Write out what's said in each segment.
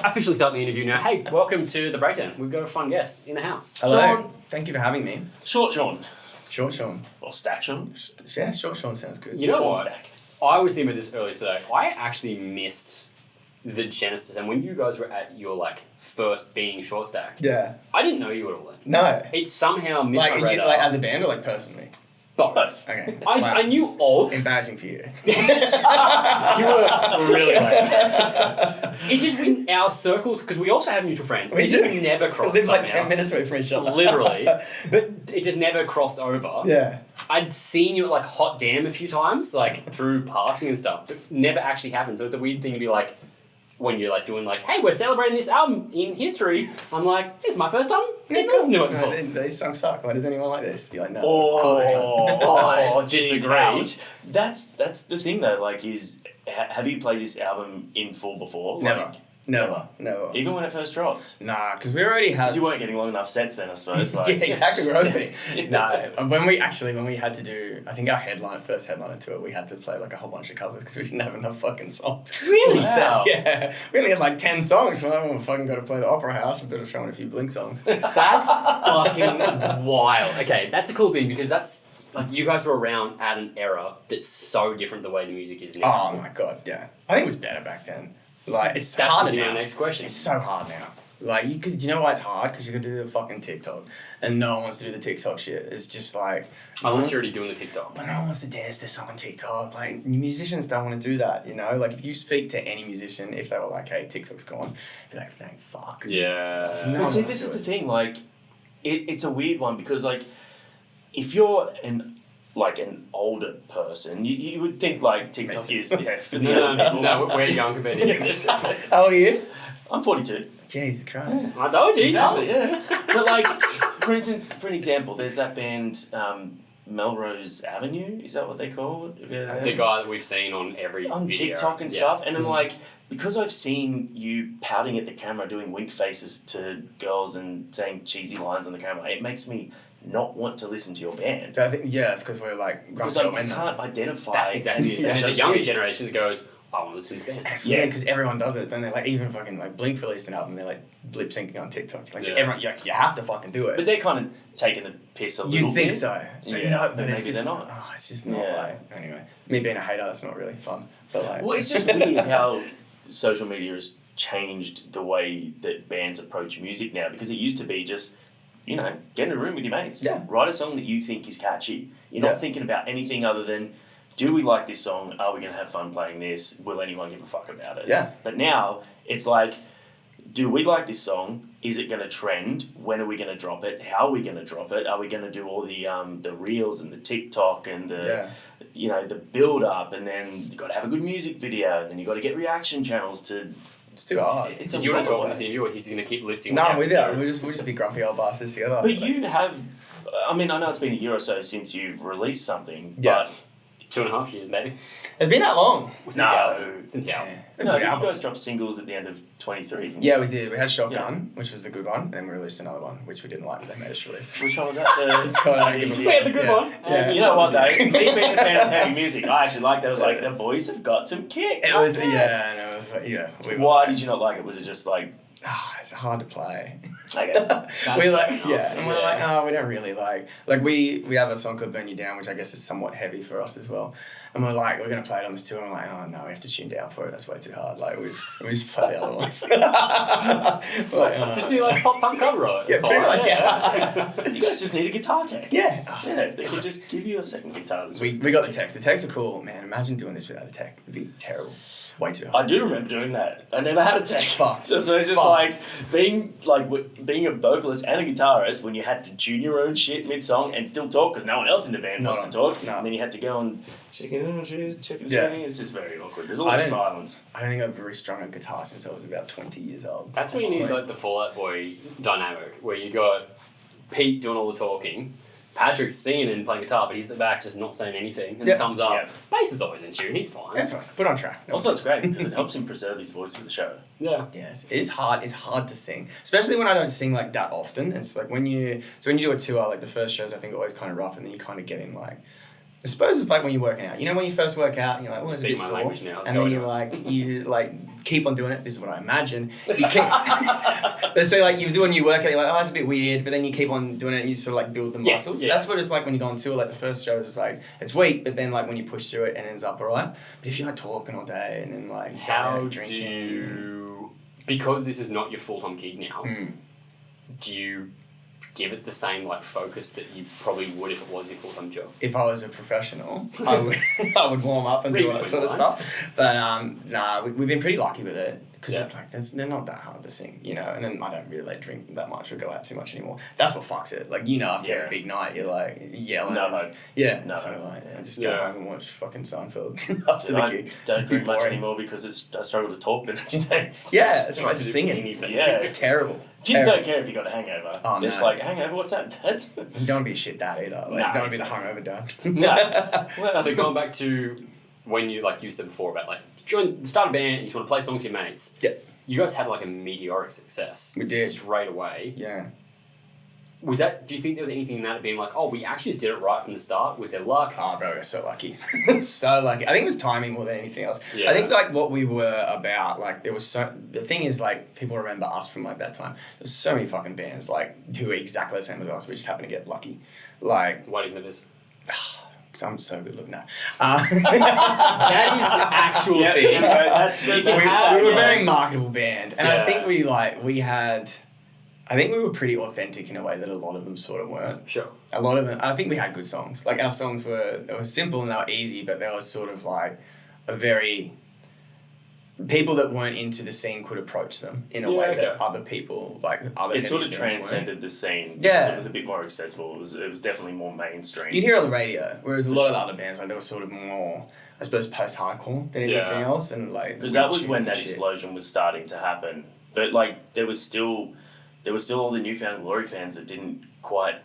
Officially start the interview now. Hey, welcome to The Breakdown. We've got a fun guest in the house. Hello. Shaun. Thank you for having me. Short Shaun. Short Sean. Or Stack Shaun. Yeah, Short Sean sounds good. You know Shaun what? Stack. I was thinking about this earlier today. I actually missed the genesis, and when you guys were at your first being short stack, Yeah. I didn't know you at all then. No. It somehow missed Like, my radar. like as a band or like personally? Both. Okay. I knew of. Embarrassing for you. You were really late. It just in our circles, because we also have mutual friends. We just never crossed. We live like somehow. 10 minutes away from each other. Literally. But it just never crossed over. Yeah. I'd seen you at Hot Damn a few times, through passing and stuff, but never actually happened. So it's a weird thing to be when you're doing hey, we're celebrating this album in history. I'm this is my first time. Didn't listen to it before. No, these songs suck. Why does anyone like this? You're like, no. Oh, disagree. ouch. That's the thing though. Have you played this album in full before? Never. Never. Even when it first dropped. Nah, because we already had. Because you weren't getting long enough sets then, I suppose. Yeah, exactly. We're hoping. No, when we had to do, I think our first headliner tour, we had to play a whole bunch of covers because we didn't have enough fucking songs. Really? Wow. Yeah, we only had 10 songs. Well, we fucking got to play the Opera House. We've got to show a few Blink songs. That's fucking wild. Okay, that's a cool thing because that's you guys were around at an era that's so different the way the music is now. Oh my god, yeah. I think it was better back then. It's That's harder my now. next question. It's so hard now. You know why it's hard? Because you got to do the fucking TikTok, and no one wants to do the TikTok shit. It's just Unless you're already doing the TikTok. But no one wants to dance their song on TikTok. Musicians don't want to do that, you know? If you speak to any musician, if they were hey, TikTok's gone, be thank fuck. Yeah. No. But see, this is the thing. It's a weird one because if you're an older person, you would think TikTok is for the young people. No, we're young compared to you. How old are you? I'm 42. Jesus Christ. I told you. Exactly, yeah. But for instance, for an example, there's that band Melrose Avenue. Is that what they call it? The guy that we've seen on every on video. TikTok and stuff, and I'm because I've seen you pouting at the camera, doing wink faces to girls and saying cheesy lines on the camera, it makes me not want to listen to your band. I think, yeah, it's because we're because I can't identify. That's exactly it. Yeah. The younger generation goes, I want to listen to this band. And it's weird because everyone does it, don't they? Even fucking Blink released an album, they're lip syncing on TikTok. So everyone, you have to fucking do it. But they're kind of taking the piss a little bit. You think so? Yeah. No, But it's maybe just, they're not. Oh, it's just not anyway. Me being a hater, that's not really fun. But well, it's just weird how social media has changed the way that bands approach music now. Because it used to be just, get in a room with your mates. Yeah. Write a song that you think is catchy. You're not thinking about anything other than, do we like this song? Are we going to have fun playing this? Will anyone give a fuck about it? Yeah. But now, it's do we like this song? Is it going to trend? When are we going to drop it? How are we going to drop it? Are we going to do all the reels and the TikTok and the the build up, and then you got to have a good music video, and then you got to get reaction channels to. It's too hard. Did you want to talk about this interview, or he's going to keep listing? No, I'm with you. We'll just be grumpy old bastards together. But you have, I know it's been a year or so since you've released something, Yeah. but 2.5 years, maybe. It's been that long. Since the album. Since the album. no, you guys dropped singles at the end of 23. Yeah, we did. We had Shotgun, which was the good one, and then we released another one, which we didn't like, but they made us release. Which one was that? It's called I Don't Give a We had the good one. Yeah. You know what though? Me being a fan of heavy music, I actually liked that. I was the boys have got some kick. It was, and it was Why did you not like it? Was it just it's hard to play. okay? We enough. and we're we don't really we have a song called Burn You Down, which I guess is somewhat heavy for us as well. And we're gonna play it on this tour, and we're oh no, we have to tune down for it, that's way too hard. We just play the other ones. Just do pop punk cover art. Yeah, pretty much, yeah. You guys just need a guitar tech. Yeah. Yeah, they could just give you a second guitar. We got the techs. The techs are cool, man. Imagine doing this without a tech. It'd be terrible. Way too hard. I do remember doing that. I never had a tech. Fuck. So it's just being a vocalist and a guitarist when you had to tune your own shit mid song and still talk because no one else in the band wants to talk. No. And then you had to go and check the tuning. It's just very awkward. There's a lot I of don't- silence. I don't think I've really strung a guitar since I was about 20 years old. That's where you need the Fall Out Boy dynamic, where you got Pete doing all the talking, Patrick's singing and playing guitar, but he's at the back just not saying anything, and it comes up. Bass is always in tune. He's fine. That's right. Put on track. Also, it's great because it helps him preserve his voice for the show. Yeah. Yes, it is hard. It's hard to sing, especially when I don't sing that often. It's when you do a tour, the first shows I think are always kind of rough, and then you kind of get in I suppose it's like when you're working out. You know, when you first work out and you're like, well, it's a bit Speak my sore. language now. And then you keep on doing it. This is what I imagine. You keep, let's say like you do a new workout, you're like, oh, that's a bit weird. But then you keep on doing it and you sort of like build the muscles. Yeah. That's what it's like when you go on tour. Like the first show is like, it's weak, but then like when you push through it, it ends up all right. But if you're like talking all day and then like how drinking, do you, because this is not your full-time gig now, do you give it the same like focus that you probably would if it was your full-time job? If I was a professional, I would warm up and do all that sort of stuff. But nah, we've been pretty lucky with it because they're not that hard to sing, you know. And then I don't really like drink that much or go out too much anymore. That's what fucks it. Like, you know, after a big night, you're like yelling. I just go home and watch fucking Seinfeld after the gig. Don't drink much anymore because I struggle to talk the next day. Yeah, it's like just singing. Yeah, it's terrible. Kids don't care if you got a hangover. Oh, They're just like, hangover, what's that, Dad? You don't want to be a shit dad either. Like, you don't want to be the hungover dad. No. Well, So going back to when you, like you said before, about like start a band and you just want to play songs with your mates. Yeah. You guys had like a meteoric success. We did. Straight away. Yeah. Was that, do you think there was anything in that being like, oh, we actually just did it right from the start with their luck? Oh, bro, we're so lucky. So lucky. I think it was timing more than anything else. Yeah. I think, like, what we were about, like, there was so... The thing is, like, people remember us from, like, that time. There's so many fucking bands, like, who were exactly the same as us. We just happened to get lucky. Like... Why do you think that is? Because I'm so good looking now. That is the actual thing. We were a very marketable band. And I think I think we were pretty authentic in a way that a lot of them sort of weren't. Sure. A lot of them, I think we had good songs. Like, our songs they were simple and they were easy, but they were sort of like a very... People that weren't into the scene could approach them in a way that other people, like other... It sort of transcended the scene. Yeah. It was a bit more accessible. It was definitely more mainstream. You'd hear it on the radio, whereas a lot of the other bands, like, they were sort of more, I suppose, post-hardcore than anything else. And like... Because that was when that explosion was starting to happen. But, like, there was still all the Newfound Glory fans that didn't quite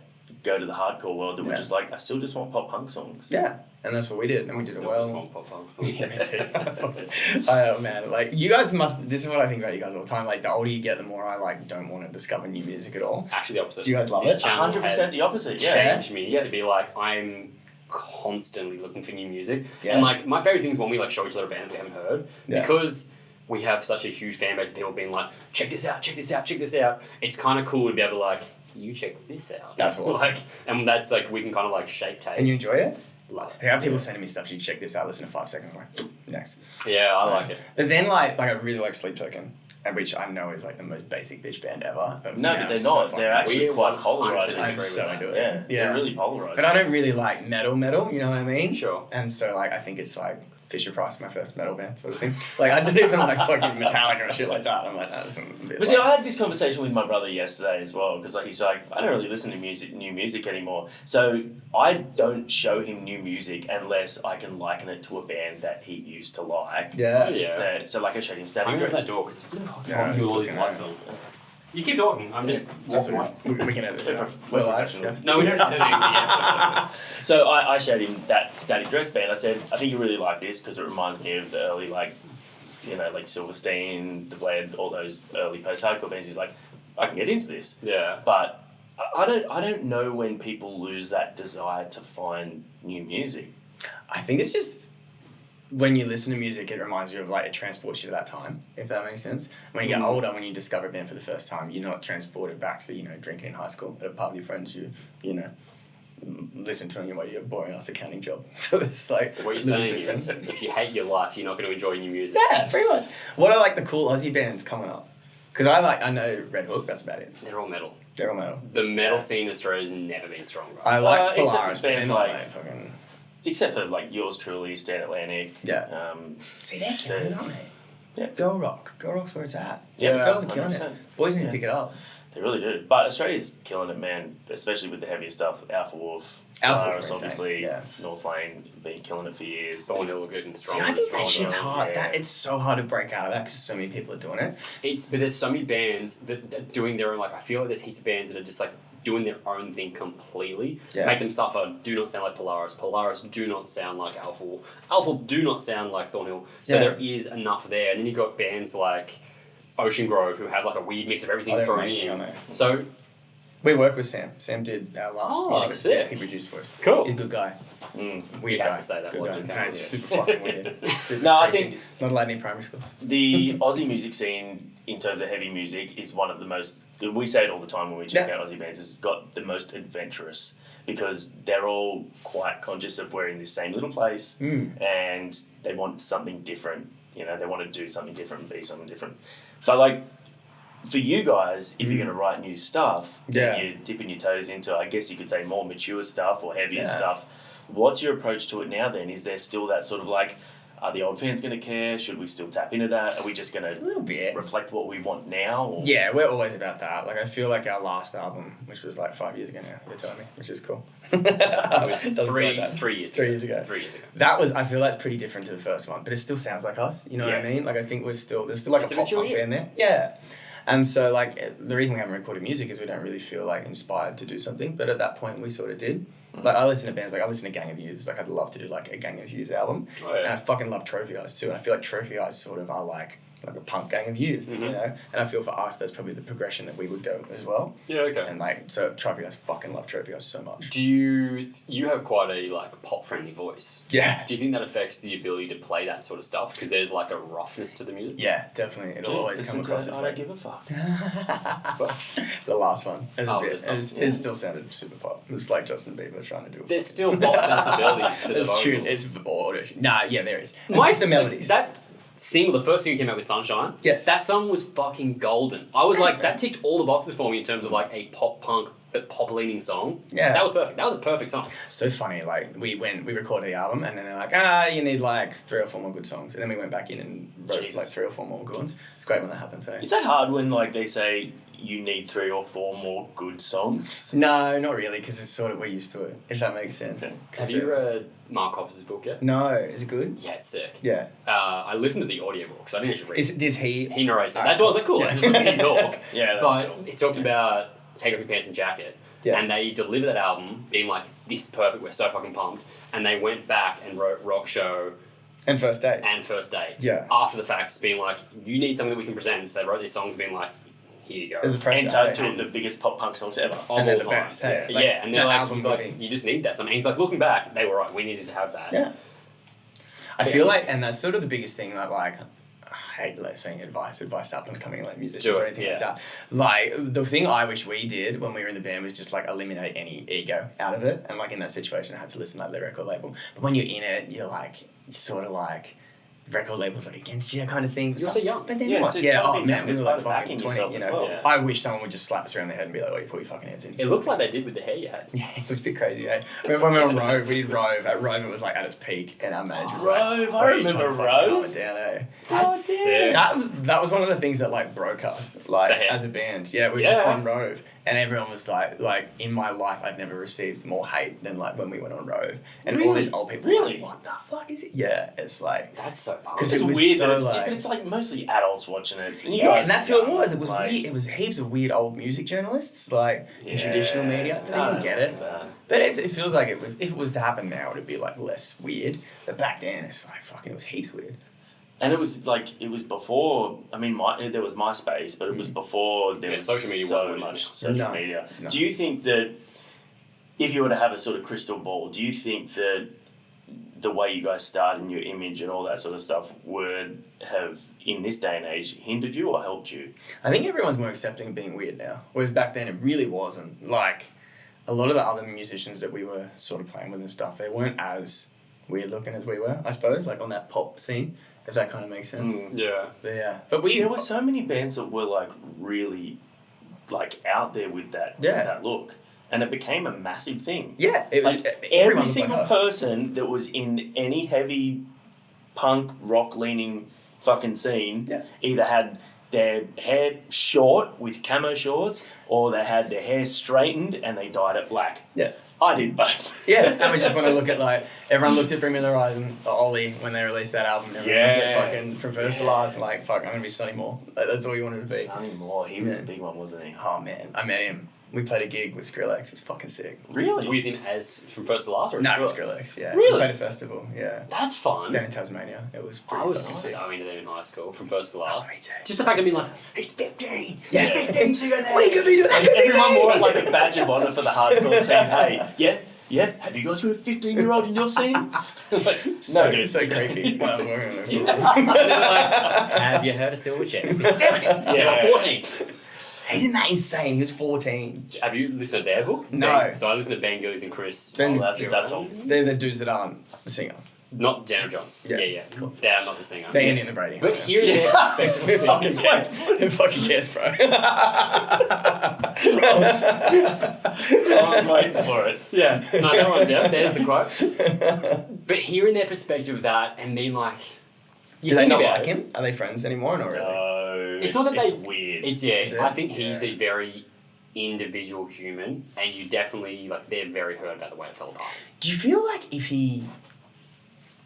go to the hardcore world that were just like, I still just want pop punk songs. Yeah, and that's what we did, and we did it well. Just want pop punk songs. Yeah, me too. Oh man, like you guys must. This is what I think about you guys all the time. Like the older you get, the more I like don't want to discover new music at all. Actually, the opposite. Do you guys love this it? channel 100% the opposite. Yeah. Changed me to be like I'm constantly looking for new music, Yeah. and like my favorite thing is when we like show each other bands we haven't heard because we have such a huge fan base of people being like, check this out, check this out, check this out. It's kind of cool to be able to like, you check this out. That's awesome. Like, and that's like we can kind of like shape taste. And you enjoy it? Love it. I have people sending me stuff. You check this out. Listen to 5 seconds. I'm like next. Yeah, I like it. But then like I really like Sleep Token, which I know is like the most basic bitch band ever. So, No, but they're not. They're actually quite polarizing. I'm so into it. Yeah, they're really polarizing. But I don't really like metal, you know what I mean? Sure. And so, like, I think it's like Fisher Price, my first metal band, sort of thing. Like, I didn't even like fucking Metallica or shit like that. I'm like, that's a bit. But see, I had this conversation with my brother yesterday as well, because like he's like, I don't really listen to new music anymore. So I don't show him new music unless I can liken it to a band that he used to like. Yeah. Yeah. So like I showed him Static I'm going to that Dress. door because it's really hot. Yeah, it's all cooking these lights out. on. You keep talking. I'm just walking away. We can have this. We're professional. No, we don't do that. So I showed him that Static Dress band. I said, I think you really like this because it reminds me of the early, like, you know, like Silverstein, the way all those early post-hardcore bands. He's like, I can get into this. Yeah. But I don't know when people lose that desire to find new music. I think it's just when you listen to music, it reminds you of like it transports you to that time, if that makes sense. When you get older, when you discover a band for the first time, you're not transported back to, you know, drinking in high school, but a part of your friends you know, listen to on your way to your boring ass accounting job. So it's like. So what you're saying is, if you hate your life, you're not going to enjoy new music. Yeah, pretty much. What are like the cool Aussie bands coming up? Because I know Red Hook, that's about it. They're all metal. They're all metal. The metal scene in Australia has never been stronger. I like except for Polaris, but bands they're not like- fucking... Except for like yours truly, Stan Atlantic. Yeah. See, they're killing it, aren't they? Yeah. Girl rock's where it's at. Yeah, Girls are killing 100%. it. Boys need to pick it up. They really do. But Australia's killing it, man, especially with the heavier stuff. Alpha Wolf, Polaris, obviously, North Lane, been killing it for years. Thornhill are getting See, stronger. I think that shit's hard. Yeah. It's so hard to break out of that because so many people are doing it. But there's so many bands that are doing their own, like, I feel like there's heaps of bands that are just like doing their own thing completely. Yeah. Make them suffer, do not sound like Polaris. Polaris do not sound like Alpha Wolf. Alpha Wolf do not sound like Thornhill. So there is enough there. And then you've got bands like Ocean Grove who have like a weird mix of everything they're thrown amazing, in. aren't they? So We worked with Sam. Sam did our last music. Sick. Yeah, he produced for us. Cool. He's a good guy. Mm. Weird He has guy. to say that, Good wasn't guy. he? No, it's super fucking weird. Super No, I creepy. think Not allowed in primary schools. the Aussie music scene, in terms of heavy music, is one of the most. We say it all the time when we check out Aussie bands. It's got the most adventurous because they're all quite conscious of we're in this same little place, and they want something different. You know, they want to do something different and be something different. But like, for you guys, if you're going to write new stuff, and you're dipping your toes into, I guess you could say, more mature stuff or heavier stuff. What's your approach to it now then? Is there still that sort of like, are the old fans going to care? Should we still tap into that? Are we just going A little bit. to reflect what we want now? Or? Yeah, we're always about that. Like, I feel like our last album, which was like 5 years ago now, you're telling me, which is cool. It was Doesn't feel like that. 3 years 3 years ago. 3 years ago. That was, I feel that's pretty different to the first one, but it still sounds like us. You know what I mean? Like, I think there's still like It's a a pop mature punk year. band there. Yeah. And so, like, the reason we haven't recorded music is we don't really feel, like, inspired to do something. But at that point, we sort of did. Like, I listen to bands, like, I listen to Gang of Youths. Like, I'd love to do, like, a Gang of Youths album. Oh, yeah. And I fucking love Trophy Eyes, too. And I feel like Trophy Eyes sort of are, like a punk Gang of Youths, you know? And I feel for us, that's probably the progression that we would go as well. Yeah, okay. And, like, so Trophy Eyes, fucking love Trophy Eyes so much. Do you have quite a like pop friendly voice? Yeah. Do you think that affects the ability to play that sort of stuff? Because there's like a roughness to the music. Yeah, definitely. It'll always come across as, I like, don't give a fuck. the last one. It was Oh, a bit, this song. it still sounded super pop. It was like Justin Bieber trying to do it. There's still pop sensibilities to the It's true. vocals. It's auto. Nah, yeah, there is. And My- it's the melodies. That single, the first single came out with Sunshine. Yes. That song was fucking golden. I was Thanks, like, man. that ticked all the boxes for me in terms of like a pop punk but pop leaning song. Yeah. That was perfect. That was a perfect song. So funny. Like we recorded the album, and then they're like, you need like 3 or 4 more good songs, and then we went back in and wrote Jesus. like 3 or 4 more good ones. It's great when that happens. Eh? Is that hard when like they say you need 3 or 4 more good songs? No, not really, because it's sort of we're used to it. If that makes sense. Okay. 'Cause Have you read Mark Hoppus' book yet? No, is it good? Yeah, it's sick. Yeah. I listened to the audiobook, so I didn't actually read it. Does he? He narrates it. Alright. That's why I was like, cool, Yeah. I just listen to him talk. Yeah, that's But cool. it talked about Take Off Your Pants and Jacket. Yeah. And they delivered that album being like, this is perfect, we're so fucking pumped. And they went back and wrote Rock Show And First Date. and First Date. Yeah. After the fact, just being like, you need something that we can present. So they wrote these songs being like, here you go. There's a pressure. And eh? 2 of the biggest pop punk songs ever. Of and they're all the time. best, hey? Yeah, Like, and they're the like, album he's like, body. you just need that. So, I mean, he's like, looking back, they were right, we needed to have that. Yeah. I Yeah, feel that's- like, and that's sort of the biggest thing that, like, I hate like saying advice up and coming like musicians Do or it, anything yeah. like that. Like, the thing I wish we did when we were in the band was just like eliminate any ego out of it. And like in that situation, I had to listen to like the record label. But when you're in it, you're like, it's sort of like, record labels like against you kind of thing. You're so young. But then Yeah, what? so it's Yeah, gotta oh be man, we it's were part like of fucking backing 20, yourself you as know. well. Yeah. I wish someone would just slap us around the head and be like, oh, you put your fucking hands in. It looked like they did with the hair you had. Yeah, it was a bit crazy, eh? Remember when we were on Rove, we did Rove. At Rove, it was like at its peak, and our manager was like, Rove, I "Why are you remember trying to fucking Rove." calm it down, eh? That's sick. That was one of the things that like broke us, like The hair. as a band. Yeah, we were just Yeah. on Rove, and everyone was like in my life, I've never received more hate than like when we went on Rove, and all these old people. were Really? like, what the fuck is it? Yeah, it's like. That's so punk. 'Cause It's it was weird, so, but, like- but it's like mostly adults watching it. And you Yeah, guys and that's were who it young, was. It was like, weird. It was heaps of weird old music journalists, like in traditional media. They I didn't get it. remember. But it feels like if it was to happen now, it'd be like less weird. But back then, it's like fucking, it was heaps weird. And it was before, I mean, there was MySpace, but it was before there was social media so wasn't what it is much now. social No, media. no. Do you think that if you were to have a sort of crystal ball, do you think that the way you guys started and your image and all that sort of stuff would have, in this day and age, hindered you or helped you? I think everyone's more accepting of being weird now, whereas back then it really wasn't. Like a lot of the other musicians that we were sort of playing with and stuff, they weren't as weird looking as we were, I suppose, like on that pop scene, if that kind of makes sense. Yeah. But yeah, but we There were so many bands that were like really like out there with that Yeah. that look, and it became a massive thing. yeah, it was Like everyone every looked single like us. person that was in any heavy punk rock leaning fucking scene Yeah. either had their hair short with camo shorts or they had their hair straightened and they dyed it black. Yeah. I did both. Yeah, and we just want to look at like everyone looked at Bring Me the Horizon, Ollie when they released that album. Everyone looked at fucking from first to last, and like fuck, I'm gonna be Sonny Moore. Like, that's all you wanted to be. Sonny Moore, he was Yeah. a big one, wasn't he? Oh man, I met him We played a gig with Skrillex. It was fucking sick. Really? With him as from First to Last or No, Skrillex? Skrillex, yeah. Really? We played a festival, yeah. That's fun. Down in Tasmania. It was pretty I was fucking sick. so into them in high school, from First to Last. me too. Just the fact of being like, he's 15. Yeah. He's 15 too. What are you going to be doing? Like, everyone wore it like a badge of honour for the hardcore scene. Hey, yeah, have you guys got a 15-year-old in your scene? Like, no, dude. So creepy. Well, we're gonna- And then they're like, have you heard of Silverchair? Damn it, you're 14. Isn't that insane? He was 14. Have you listened to their book? No. So I listened to Ben Gillies and Chris. Ben- That's all. They're the dudes that aren't the singer. Not Daniel Johns. Yeah. Cool. They're not the singer. They're Andy and the Brady. But hearing their perspective Who of fucking things, cares? Who fucking cares, bro? I'm waiting for it. yeah, no, that one, yeah, there's the quote. But hearing their perspective of that and being like, Do they not about like him? Are they friends anymore or not really? No, It's not that it's they- weird. Is it? I think he's Yeah. a very individual human, and you definitely they're very hurt about the way it fell apart. Do you feel like if he...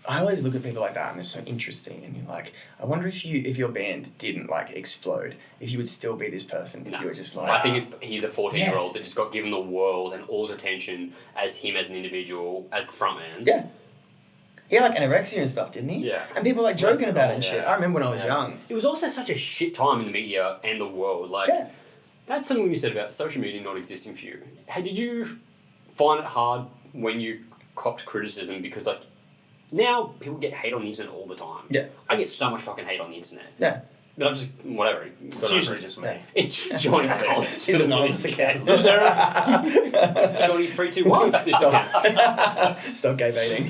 I always look at people like that and they're so interesting and you're like, I wonder if your band didn't explode, if you would still be this person, if No. you were just like... I think he's a 14-year-old Yes. that just got given the world and all his attention as him as an individual, as the front man. Yeah. Yeah, like anorexia and stuff, didn't he? Yeah. And people joking about it and shit. Yeah. I remember when I was Yeah. young. It was also such a shit time in the media and the world. Yeah. That's something you said about social media not existing for you. Hey, did you find it hard when you copped criticism? Because now people get hate on the internet all the time. Yeah. I get so much fucking hate on the internet. Yeah. But I'm just, whatever. It's usually just me. Yeah. It's just Johnny Collins. He's anonymous again. Johnny 321. This account. Stop gay baiting.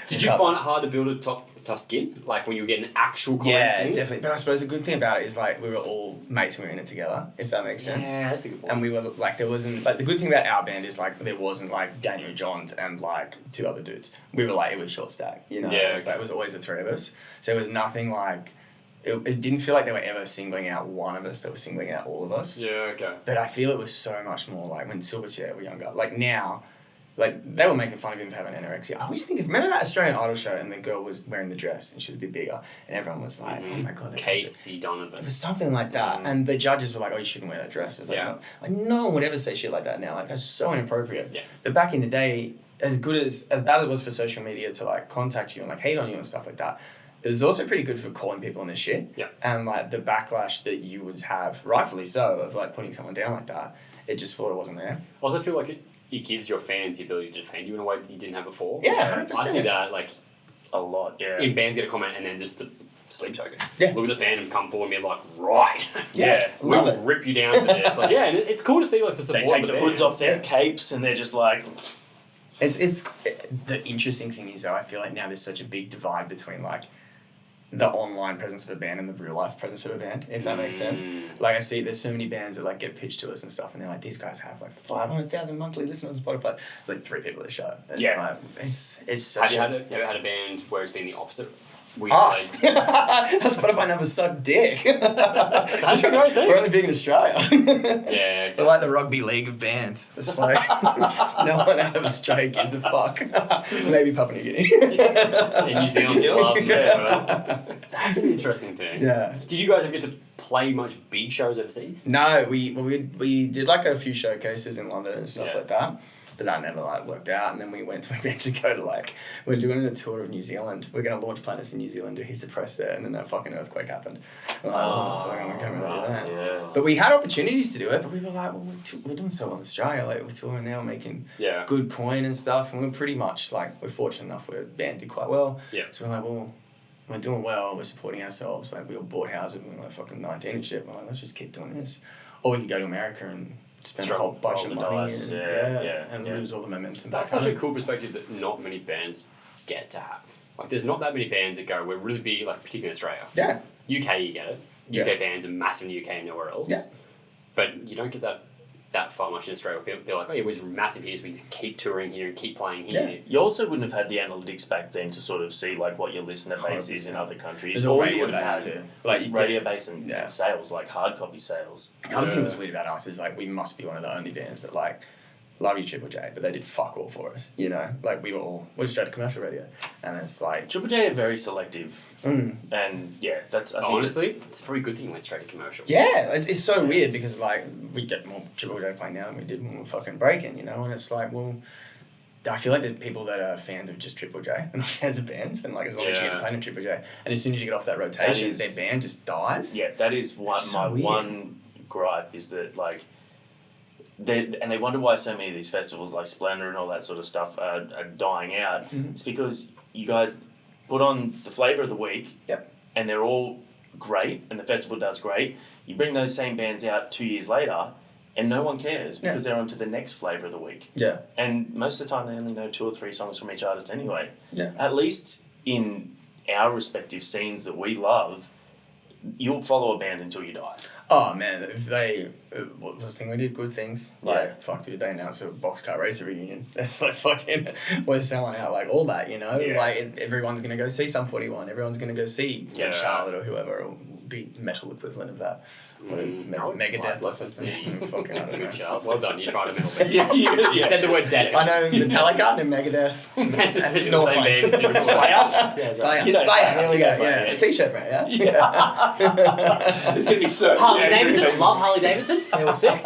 Did you find it hard to build a tough skin? Like when you were getting actual comments? Yeah, in? definitely. But I suppose the good thing about it is we were all mates and we were in it together, if that makes sense. Yeah, that's a good point. And we were there wasn't the good thing about our band is there wasn't Daniel Johns and two other dudes. We were it was short stack, you know. Yeah, it was, okay. it was always the three of us. So it was nothing it didn't feel like they were ever singling out one of us. They were singling out all of us. Yeah, okay. But I feel it was so much more when Silverchair were younger. Now, they were making fun of him for having anorexia. I always think remember that Australian Idol show and the girl was wearing the dress and she was a bit bigger and everyone was like, oh my God. Casey It Donovan. was something like that. Mm. And the judges were like, oh, you shouldn't wear that dress. It's Yeah. no one would ever say shit like that now. That's so inappropriate. Yeah. But back in the day, as bad as it was for social media to contact you and hate on you and stuff like that, it was also pretty good for calling people on this shit. Yeah. And the backlash that you would have, rightfully so, of putting someone down like that, it just thought it wasn't there. I also feel like it gives your fans the ability to defend you in a way that you didn't have before. Yeah, 100%. I see that A lot, yeah. in bands get a comment and then just the sleep token. Yeah. Look at the fandom come forward and be like, right. Yes, we love will it. rip you down for this. And it's cool to see the They support take of the the hoods bands. off their capes and they're just like, It's the interesting thing is though, I feel now there's such a big divide between the online presence of a band and the real life presence of a band, if that makes sense. I see there's so many bands that get pitched to us and stuff, and they're these guys have 500,000 monthly listeners on Spotify. It's 3 people at a show. It's Yeah. it's such Have you had a band where it's been the opposite? We us. played- That Spotify numbers suck dick. That's a great thing. We're only big in Australia. Yeah. We're like the rugby league of bands. It's no one out of Australia gives a fuck. Maybe Papua New Guinea. In New Zealand, love them as well. That's an interesting thing. Yeah. Did you guys ever get to play much big shows overseas? No, we did a few showcases in London and stuff Yeah. like that. But that never worked out, and then we went to Mexico to we're doing a tour of New Zealand. We're gonna launch planets in New Zealand, do heaps of press there, and then that fucking earthquake happened. We're fuck, I can't really do that. yeah. But we had opportunities to do it, but we were we're doing so well in Australia. We're touring now, making Yeah. good coin and stuff, and we're pretty much we're fortunate enough. We're band did quite well. Yeah. So we're we're doing well. We're supporting ourselves. We all bought houses when we were fucking 19 and shit. We're let's just keep doing this, or we could go to America and spend a whole bunch roll of the money dice, and lose all the momentum. That's back such a home. cool perspective that not many bands get to have. There's not that many bands that go, we're really big, particularly in Australia. Yeah. UK, you get it. UK Yeah. bands are massive in the UK and nowhere else. Yeah. But you don't get that far much in Australia. People be like, oh yeah, we're massive here, so we can keep touring here and keep playing here. Yeah. You also wouldn't have had the analytics back then to sort of see what your listener base is in other countries. There's all All you radio would have based had too. radio based and Yeah. sales, hard copy sales. The other thing that was weird about us is we must be one of the only bands that love you Triple J, but they did fuck all for us, you know? Like, we were straight to commercial radio. And it's like... Triple J are very selective. And, yeah, that's... I think honestly, it's probably a good thing we went straight to commercial. Yeah, it's so weird because, like, we get more Triple J playing now than we did when we were fucking breaking, you know? And it's like, well... I feel like there's people that are fans of just Triple J and not fans of bands, and like as long as you get playing Triple J, and as soon as you get off that rotation, their band just dies. Yeah, that is one gripe is that like, they wonder why so many of these festivals like Splendor and all that sort of stuff are dying out. It's because you guys put on the flavour of the week, and they're all great, and the festival does great. You bring those same bands out 2 years later. And no one cares because they're on to the next flavour of the week. Yeah. And most of the time they only know 2 or 3 songs from each artist anyway. Yeah. At least in our respective scenes that we love, you'll follow a band until you die. Oh man, if they... what was the thing we did? Good Things. Like, fuck dude, they announced a Boxcar Racer reunion. It's like fucking... we're selling out like all that, you know? Yeah. Like everyone's going to go see Sum 41. Everyone's going to go see Charlotte or whoever will be metal equivalent of that. Megadeth. Let's just see. Good shout. Well done. You tried a metal band. You said the word dead. I know Metallica and Megadeth. That's just the same band. Slayer. Slayer. There we go. Yeah. It's a t-shirt, right? Yeah. It's going to be so... Harley Davidson. Love Harley Davidson. They were sick.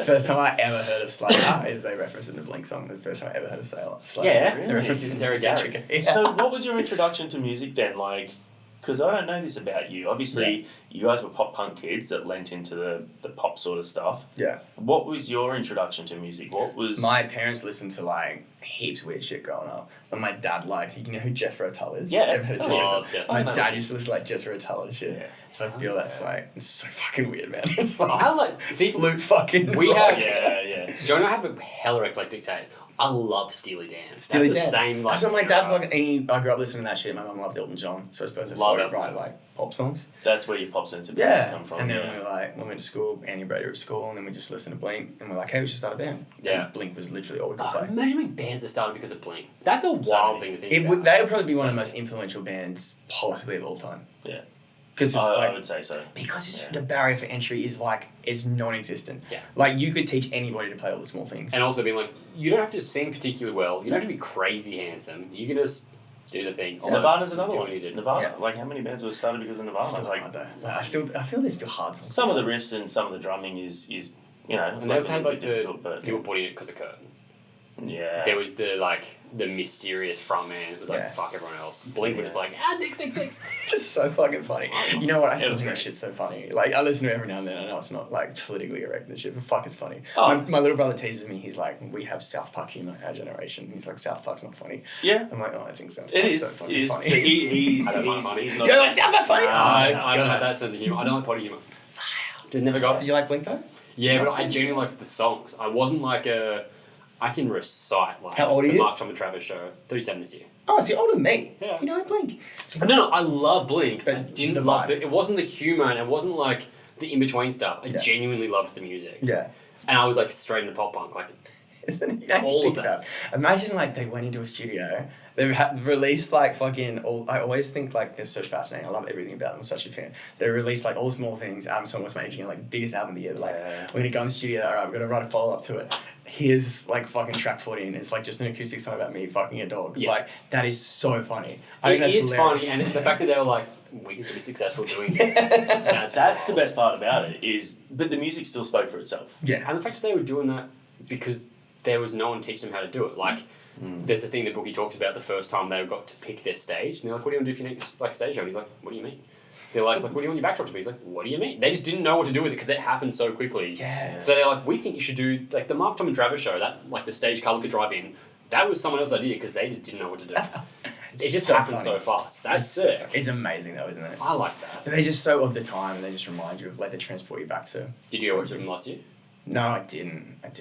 First time I ever heard of Slayer is they referenced in the Blink song. The first time I ever heard of Slayer. Yeah. They referenced it in Interrogation. So what was your introduction to music then? Like... Because I don't know this about you. Obviously, you guys were pop punk kids that lent into the pop sort of stuff. Yeah. What was your introduction to music? What was... My parents listened to, like, heaps of weird shit growing up. And my dad liked... You know who Jethro Tull is? Yeah. Ever heard of Jethro Tull? My dad used to listen to, like, Jethro Tull and shit. Yeah. So I feel that's, like... It's so fucking weird, man. It's like... I was like... See... Flute fucking... We have... Yeah. Joe and I have a hella eclectic taste. I love Steely Dan. That's the same, like... That's what my dad fucking... I grew up listening to that shit. My mum loved Elton John. So I suppose that's why we write, like, pop songs. That's where your pop sensibilities come from. And then we were like... We went to school, Annie Brady at school, and then we just listened to Blink. And we're like, hey, we should start a band. Yeah. And Blink was literally all we could play. Imagine how many bands that started because of Blink. That's a wild thing to think about. They would probably be one of the most influential bands possibly of all time. Yeah. Because I would say so. Because it's the barrier for entry is like it's non-existent. Yeah. Like you could teach anybody to play all the small things. And also being like, you don't have to sing particularly well. You don't have to be crazy handsome. You can just do the thing. Nirvana's another one. Nirvana. Yeah. Like how many bands were started because of Nirvana? Still hard though. Like, I feel they're still hard. Some of the riffs and some of the drumming is you know. And they also had like the people putting it because of Kurt. Yeah. There was the mysterious frontman. It was like, fuck everyone else. Blink was just like, next. It's so fucking funny. You know what? I still think that shit's so funny. Like, I listen to it every now and then. I know it's not, like, politically correct and shit, but fuck, it's funny. Oh. My little brother teases me. He's like, we have South Park humor, our generation. He's like, South Park's not funny. Yeah. I'm like, I think South Park's so fucking funny. He's I don't find funny. You don't like South Park funny? I don't have that sense of humor. I don't like potty humor. Just never got it. Did you like Blink, though? Yeah, but I genuinely liked the songs. I wasn't like I can recite like How old are the you? Mark Thomas Travis show. 37 this year. Oh, so you're older than me. Yeah. You know I Blink. No, I love Blink. But I didn't love it wasn't the humour and it wasn't like the in-between stuff. I genuinely loved the music. Yeah. And I was like straight into pop punk, like all of that. Imagine like they went into a studio, they released like fucking all. I always think like they're so fascinating. I love everything about them. I'm such a fan. They released like all the small things. Album Song was making like biggest album of the year. Like we're gonna go in the studio. All right, we're gonna write a follow up to it. Here's like fucking track 14. It's like just an acoustic song about me fucking a dog. Yeah. Like that is so funny. I think that's hilarious. Funny, and it's the fact that they were like, we can still be successful doing this. That's the best part about it is, but the music still spoke for itself. Yeah, and the fact that they were doing that because there was no one teaching them how to do it. Like, there's a thing that Bookie talks about the first time they got to pick their stage, and they're like, what do you want to do for your next like stage show? And he's like, what do you mean? They're like, what do you want your backdrop to be? He's like, what do you mean? They just didn't know what to do with it because it happened so quickly. Yeah. So they're like, we think you should do, like, the Mark, Tom and Travis show, that, like, the stage Colour could drive in. That was someone else's idea because they just didn't know what to do. It just happened so fast. That's sick. It's amazing though, isn't it? I like that. But they're just so of the time and they just remind you of, like, they transport you back to... Did you go watch them last year? No, I didn't. That's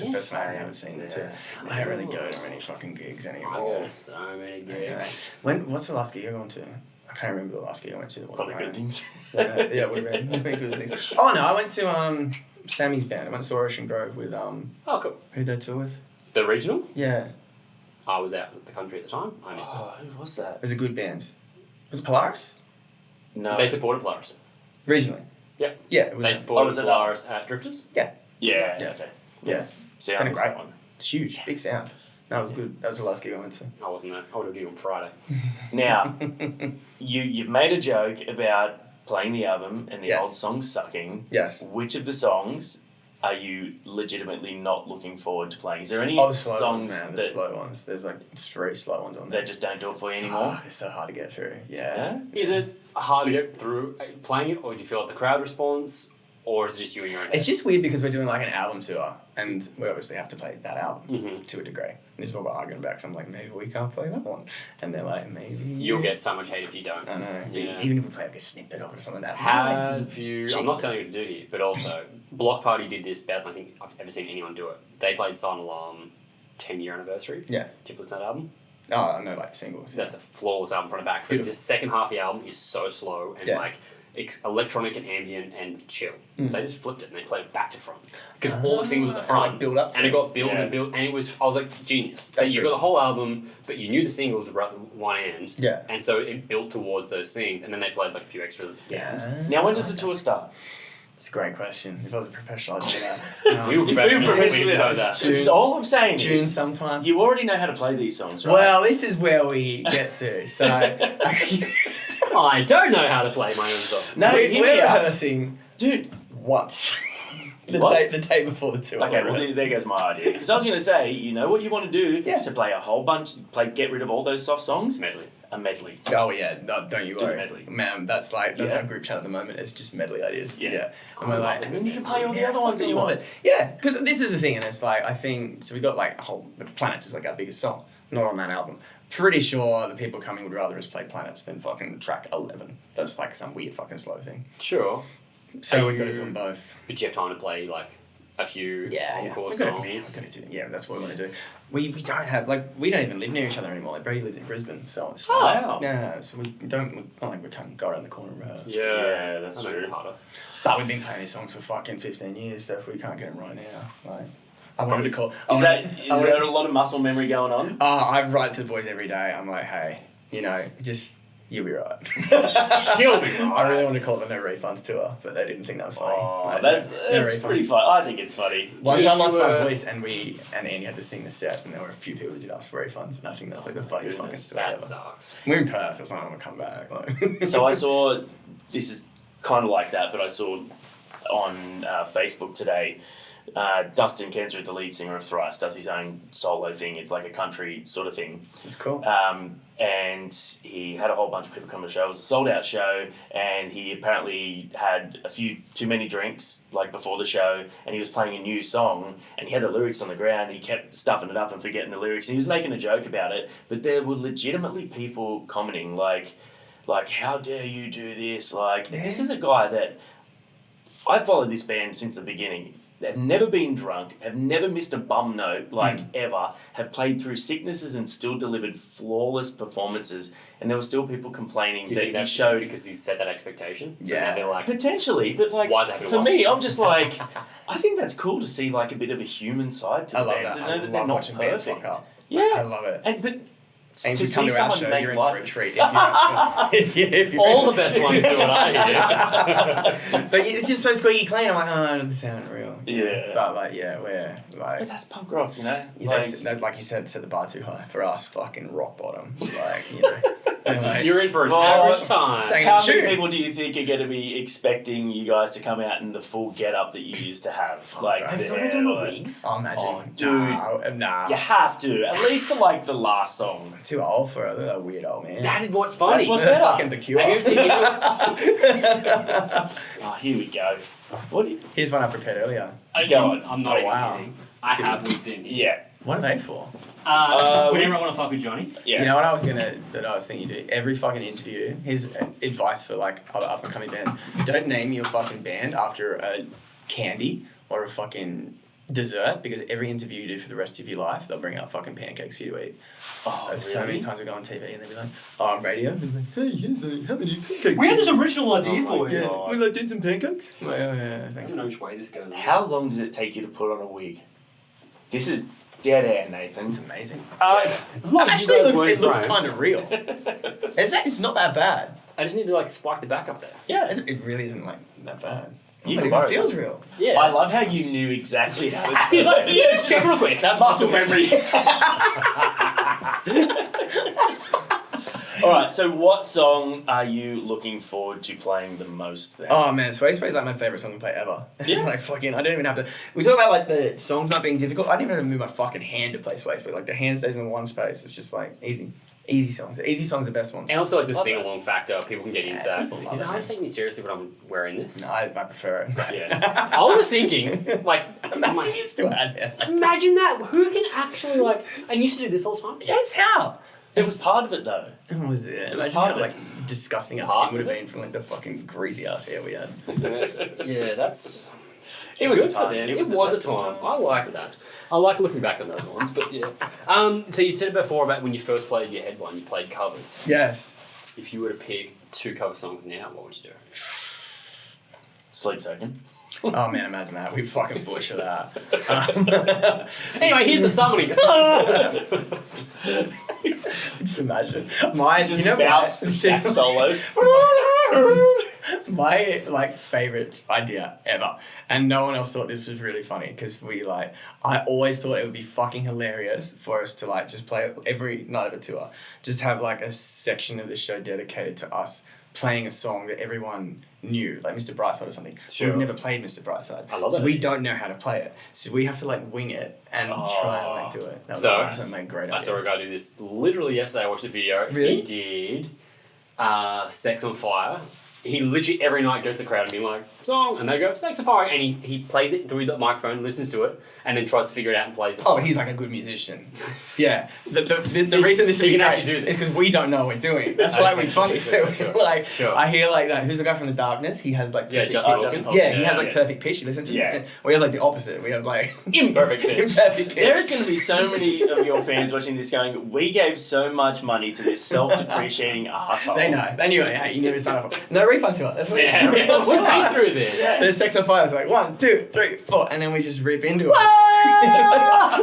the first time I haven't seen it too. I don't really go to many fucking gigs anymore. I go to so many gigs. What's the last gig you're going to? I can't remember the last gig I went to. Probably good things. Yeah, it would have been good things. Oh no, I went to Sammy's band. I went to Ocean Grove with Oh, cool. Who did that tour with? The regional? Yeah. I was out of the country at the time. I missed it. Who was that? It was a good band. Was it Polaris? No. They supported Polaris. Regionally? Yep. Yeah. They supported Polaris at Drifters? Yeah. Yeah. Okay. Yeah. Sounded was great. that one. It's huge, big sound. That was good. That was the last gig I went to. I wasn't there. I would have given on Friday. Now, you've made a joke about playing the album and the Yes. old songs sucking. Yes. Which of the songs are you legitimately not looking forward to playing? Is there any Oh, the slow songs ones, man. The that, slow ones. There's like 3 slow ones on there. that just don't do it for you anymore? They're so hard to get through. Yeah. Is it hard to get through playing it, or do you feel like the crowd responds, or is it just you and your own head? It's just weird because we're doing like an album tour, and we obviously have to play that album Mhm. to a degree. And this is what we're arguing about, because I'm like, maybe we can't play that one. And they're like, maybe. You'll get so much hate if you don't. I know. Yeah. Even if we play like a snippet of it or something like that. Have you? I'm not telling you to do here, but also Block Party did this better than I think I've ever seen anyone do it. They played Silent Alarm 10-year anniversary. Yeah. Did you listen to that album? Oh, I know, like singles. That's a flawless album front and back. But Beautiful. the second half of the album is so slow and Yeah. like electronic and ambient and chill. Mm. So they just flipped it and they played it back to front because all the singles at the And, front like, build up to and it it. got built Yeah. and built and it was I was like genius. That's You true. got the whole album, but you knew the singles were at the one end. Yeah. And so it built towards those things, and then they played like a few extra bands. Now, when does the tour start? It's a great question. If I was a professional, I'd do that. We were professional. We know that. June. All I'm saying June is, sometime. you already know how to play these songs, right? Well, this is where we get to. So, I don't know how to play my own song. No, we're hear me out. rehearsing Dude. once. What? The day before the tour. Okay, well, there goes my idea. Because I was going to say, you know what you want to do Yeah. to play a whole bunch, get rid of all those soft songs? Medley. A medley. Oh yeah, no, don't you Do the worry, medley. man. That's our group chat at the moment. It's just medley ideas. Yeah. And we're like, And then you can play all the other ones that you love want. it. Yeah, because this is the thing, and it's like I think so. We got like a whole Planets is like our biggest song, not on that album. Pretty sure the people coming would rather us play Planets than fucking track 11. That's like some weird fucking slow thing. Sure. So Are we've got to you- do them both. But you have time to play like a few encore We're songs. gonna do. Yeah, that's what we want to do. We don't have we don't even live near each other anymore. Like Brady lives in Brisbane, so it's Oh, like, wow. yeah. So we don't. Not like we can't go around the corner and rehearse. Yeah, that's that makes true. it harder. But we've been playing these songs for fucking 15 years, so if we can't get them right now, like I wanted to call. Is there a lot of muscle memory going on? I write to the boys every day. I'm like, hey, just you'll be right. She'll be right. I really wanted to call it the No Refunds tour, but they didn't think that was funny. Oh, Like, that's no pretty refunds. funny. I think it's funny. Once I lost my were- voice and Andy had to sing the set, and there were a few people that did ask for refunds, and I think that's like the funniest fucking goodness, story That ever. sucks. We're in Perth, it's not going to come back. Like. So I saw, this is kind of like that, but I saw on Facebook today, Dustin Kensrith, the lead singer of Thrice, does his own solo thing. It's like a country sort of thing. It's cool. And he had a whole bunch of people come to the show. It was a sold out show, and he apparently had a few too many drinks like before the show, and he was playing a new song, and he had the lyrics on the ground, and he kept stuffing it up and forgetting the lyrics, and he was making a joke about it, but there were legitimately people commenting like how dare you do this? Like, this is a guy that I followed this band since the beginning. They've never been drunk, have never missed a bum note, ever, have played through sicknesses and still delivered flawless performances, and there were still people complaining Do you that think he that's showed... because he set that expectation? So Yeah. now they're like, Potentially, but like, Why is that happening for to me, us? I'm just like, I think that's cool to see like a bit of a human side to I the love bands. that. To know I that they're love not watching bands perfect. fuck up. Yeah. I love it. And if to you come see to our someone show, make you're in light... for a treat. If you- all the best ones do what I hear. But it's just so squeaky clean. I'm like, oh, it doesn't sound real. Yeah. But like, yeah, we're like, But that's punk rock, you know? like you said, set the bar too high. For us, fucking rock bottom. Like, you know. And like, You're in for an Well, average time. saying- How Sure. many people do you think are going to be expecting you guys to come out in the full get-up that you used to have? Like, Have you there, Have you doing the like- wigs? oh, imagine. Oh, dude. Nah. You have to, at least for like the last song. I'm too old for it. That weird old man. That is what's funny. That's what's better. Fucking the cure. Have you ever seen Oh, here we go. What? Here's one I prepared earlier. Go on. I'm not Oh, even wow. kidding. I have wigs in here. Yeah, What are they for? Whenever I want to fuck with Johnny. yeah. You know what I was thinking to do? Every fucking interview, here's advice for like other up and coming bands. Don't name your fucking band after a candy or a fucking dessert, because every interview you do for the rest of your life, they'll bring out fucking pancakes for you to eat. Oh, really? So many times we go on TV and they'll be like, oh, on radio, they'll be like, hey, here's how many pancakes? We had this original idea Oh my for you. Yeah, God. would you like to eat some pancakes? Like, oh, yeah, I thanks. don't know which way this goes. How long does it take you to put on a wig? This is dead air, Nathan. It's amazing. It's not Actually, it looks frame. kind of real. It's not that bad. I just need to like spike the back up there. Yeah, it really isn't like that bad. You But can it borrow feels them. real. Yeah. I love how you knew exactly how to He's like, yeah, just check real quick. That's muscle memory. All right, so what song are you looking forward to playing the most then? Oh man, Sway Sway is like my favorite song to play ever. It's Yeah. like fucking, I don't even have to. We talk about like the songs not being difficult. I don't even have to move my fucking hand to play Sway Sway. Like the hand stays in one space. It's just like easy. Easy songs. Easy songs are the best ones. And also like the Love sing along factor, people can get into Yeah, that. people love Is it it, hard man. to take me seriously when I'm wearing this? No, I prefer it. Yeah. I was just thinking, like, Imagine you still had it. imagine that. Who can actually like? And you used to do this all the time. Yes, how? It was part of it though. It was it. It was Imagine part how of it. like disgusting our Part skin would have of it? been from like the fucking greasy ass hair we had. Yeah, that's. It was good a time. for them. It It was was the a best of time. time. I like that. I like looking back on those ones, but yeah. So you said before about when you first played your headline, you played covers. Yes. If you were to pick 2 cover songs now, what would you do? Sleep Token. Oh man, imagine that. We fucking butcher that. Anyway, here's the summoning. Just imagine. My, Just you know mouths what? the sax solos. My like favorite idea ever, and no one else thought this was really funny because I always thought it would be fucking hilarious for us to like just play every night of a tour, just have like a section of the show dedicated to us playing a song that everyone knew, like Mr. Brightside or something. Sure. We've never played Mr. Brightside, I love so that we idea. don't know how to play it. So we have to like wing it and try and like do it. That was So, awesome, mate. Great idea. I saw a guy do this literally yesterday. I watched the video. Really? He did Sex on Fire. He literally every night goes to the crowd and be like, song, and they go, Sex on Fire, and he plays it through the microphone, listens to it, and then tries to figure it out and plays it. Oh, he's like a good musician. Yeah. The reason this He would be can great actually do this. is because we don't know what we're doing. That's why Okay, we're funny. sure, So sure, like, sure. I hear like that. Who's the guy from The Darkness? He has like Yeah, perfect Justin pitch. Wilkins. Yeah, he Yeah, has like yeah. perfect pitch. You listen to Yeah. it. We have like the opposite. We have like Imperfect pitch. imperfect pitch. There is going to be so many of your fans watching this going, we gave so much money to this self-depreciating asshole. They know. Anyway, hey, you never sign up. No refund to it. That's what it is. Yeah, No refund we've to been it. through this. The Sex on Fire is like 1, 2, 3, 4, and then we just rip into it.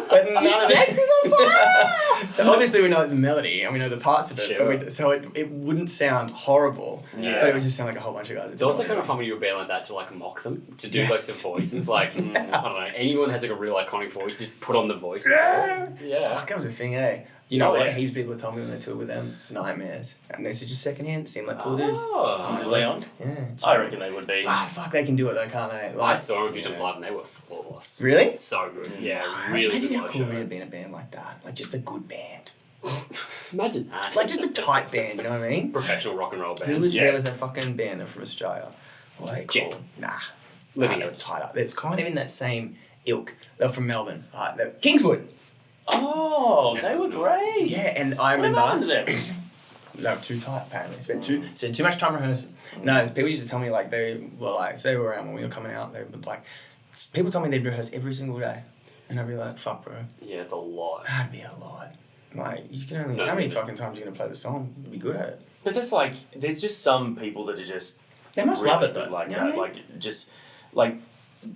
But none of Sex is on fire! So obviously we know the melody and we know the parts of it, Sure. but so it wouldn't sound horrible, Yeah. but it would just sound like a whole bunch of guys. It's also kind of fun when you're a band like that to like mock them, to do like the Yes. voices. Like, I don't know, anyone that has like a real iconic voice, just put on the voice. Yeah. Fuck, that was a thing, eh? You know Oh, what? yeah. Heaps of people told me when they toured with them, nightmares. And this is just secondhand, seemed like cool dudes. Was it Oh. Leon? Yeah. I reckon they would be. Ah, fuck, they can do it though, can't they? I Like, saw them a few times live and they were flawless. really? So good. Yeah, really Imagine good how live cool it would show. have been a band like that. Like just a good band. Imagine that. Like just a tight band, you know what I mean? Professional rock and roll Who band. was Yeah. there was a fucking band from Australia. What are they Jet. called? Nah. Living They were Edge. tied up. It's kind of in that same ilk. They're from Melbourne. They're Kingswood. Oh, Yeah, they that's were nice. great. Yeah, and I What happened remember to them? they were too tight apparently. Spent too much time rehearsing. No, people used to tell me like they were like, so they were around when we were coming out, they would like, people told me they'd rehearse every single day. And I'd be like, fuck bro, Yeah, it's a lot. that'd be a lot. Like, you can only, No, how many really. fucking times are you going to play the song to be good at it? But that's like, there's just some people that are just They must really love it good though. like You know that. what I mean? Like, just, like,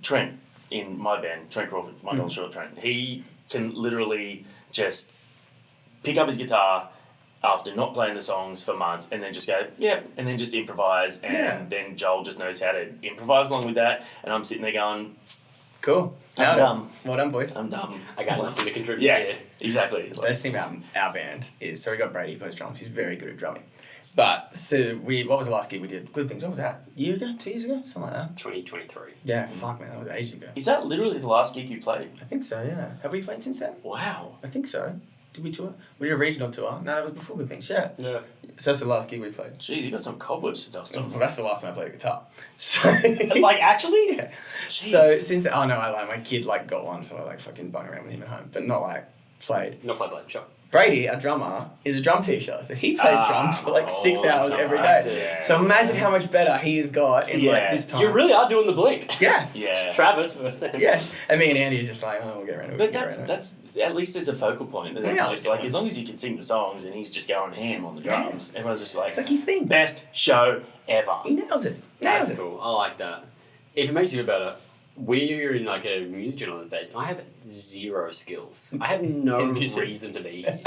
Trent in my band, Trent Crawford, my Mm. little short Trent, he can literally just pick up his guitar after not playing the songs for months and then just go, yep, and then just improvise. And Yeah. then Joel just knows how to improvise along with that. And I'm sitting there going, Cool. I'm Now, dumb. Well done, boys. I'm dumb. I got nothing to contribute Yeah, here. exactly. The best thing about our band is, so we got Brady who plays drums. He's very good at drumming. But so what was the last gig we did? Good Things. What was that? A year ago? 2 years ago? Something like that. 2023. Yeah, fuck man, that was ages ago. Is that literally the last gig you played? I think so. Yeah. Have we played since then? Wow. I think so. Did we tour? We did a regional tour. No, that was before Good Things. Yeah. Yeah. So that's the last gig we played. Jeez, you got some cobwebs to dust off. Well, that's the last time I played guitar. So. Like, actually? Yeah. Jeez. So since then, oh no, I like my kid like got one, so I like fucking bung around with him at home, but not like played. Not play blame, sure. Brady, our drummer, is a drum teacher, so he plays drums for like 6 oh, hours every day. practice. So imagine how much better he has got in like Yeah. this time. You really are doing the blink. Yeah. Yeah. Travis first then. Yes. And me and Andy are just like, oh, we'll get around to it. But we'll get around to it. that's at least there's a focal point. And Yeah. just like, as long as you can sing the songs and he's just going ham on the drums, everyone's just like, It's like his thing. best show ever. He nails it. Nails That's it. cool. I like that. If it makes you feel better, we're in like a music journalism phase, and I have zero skills. I have no In music. reason to be here.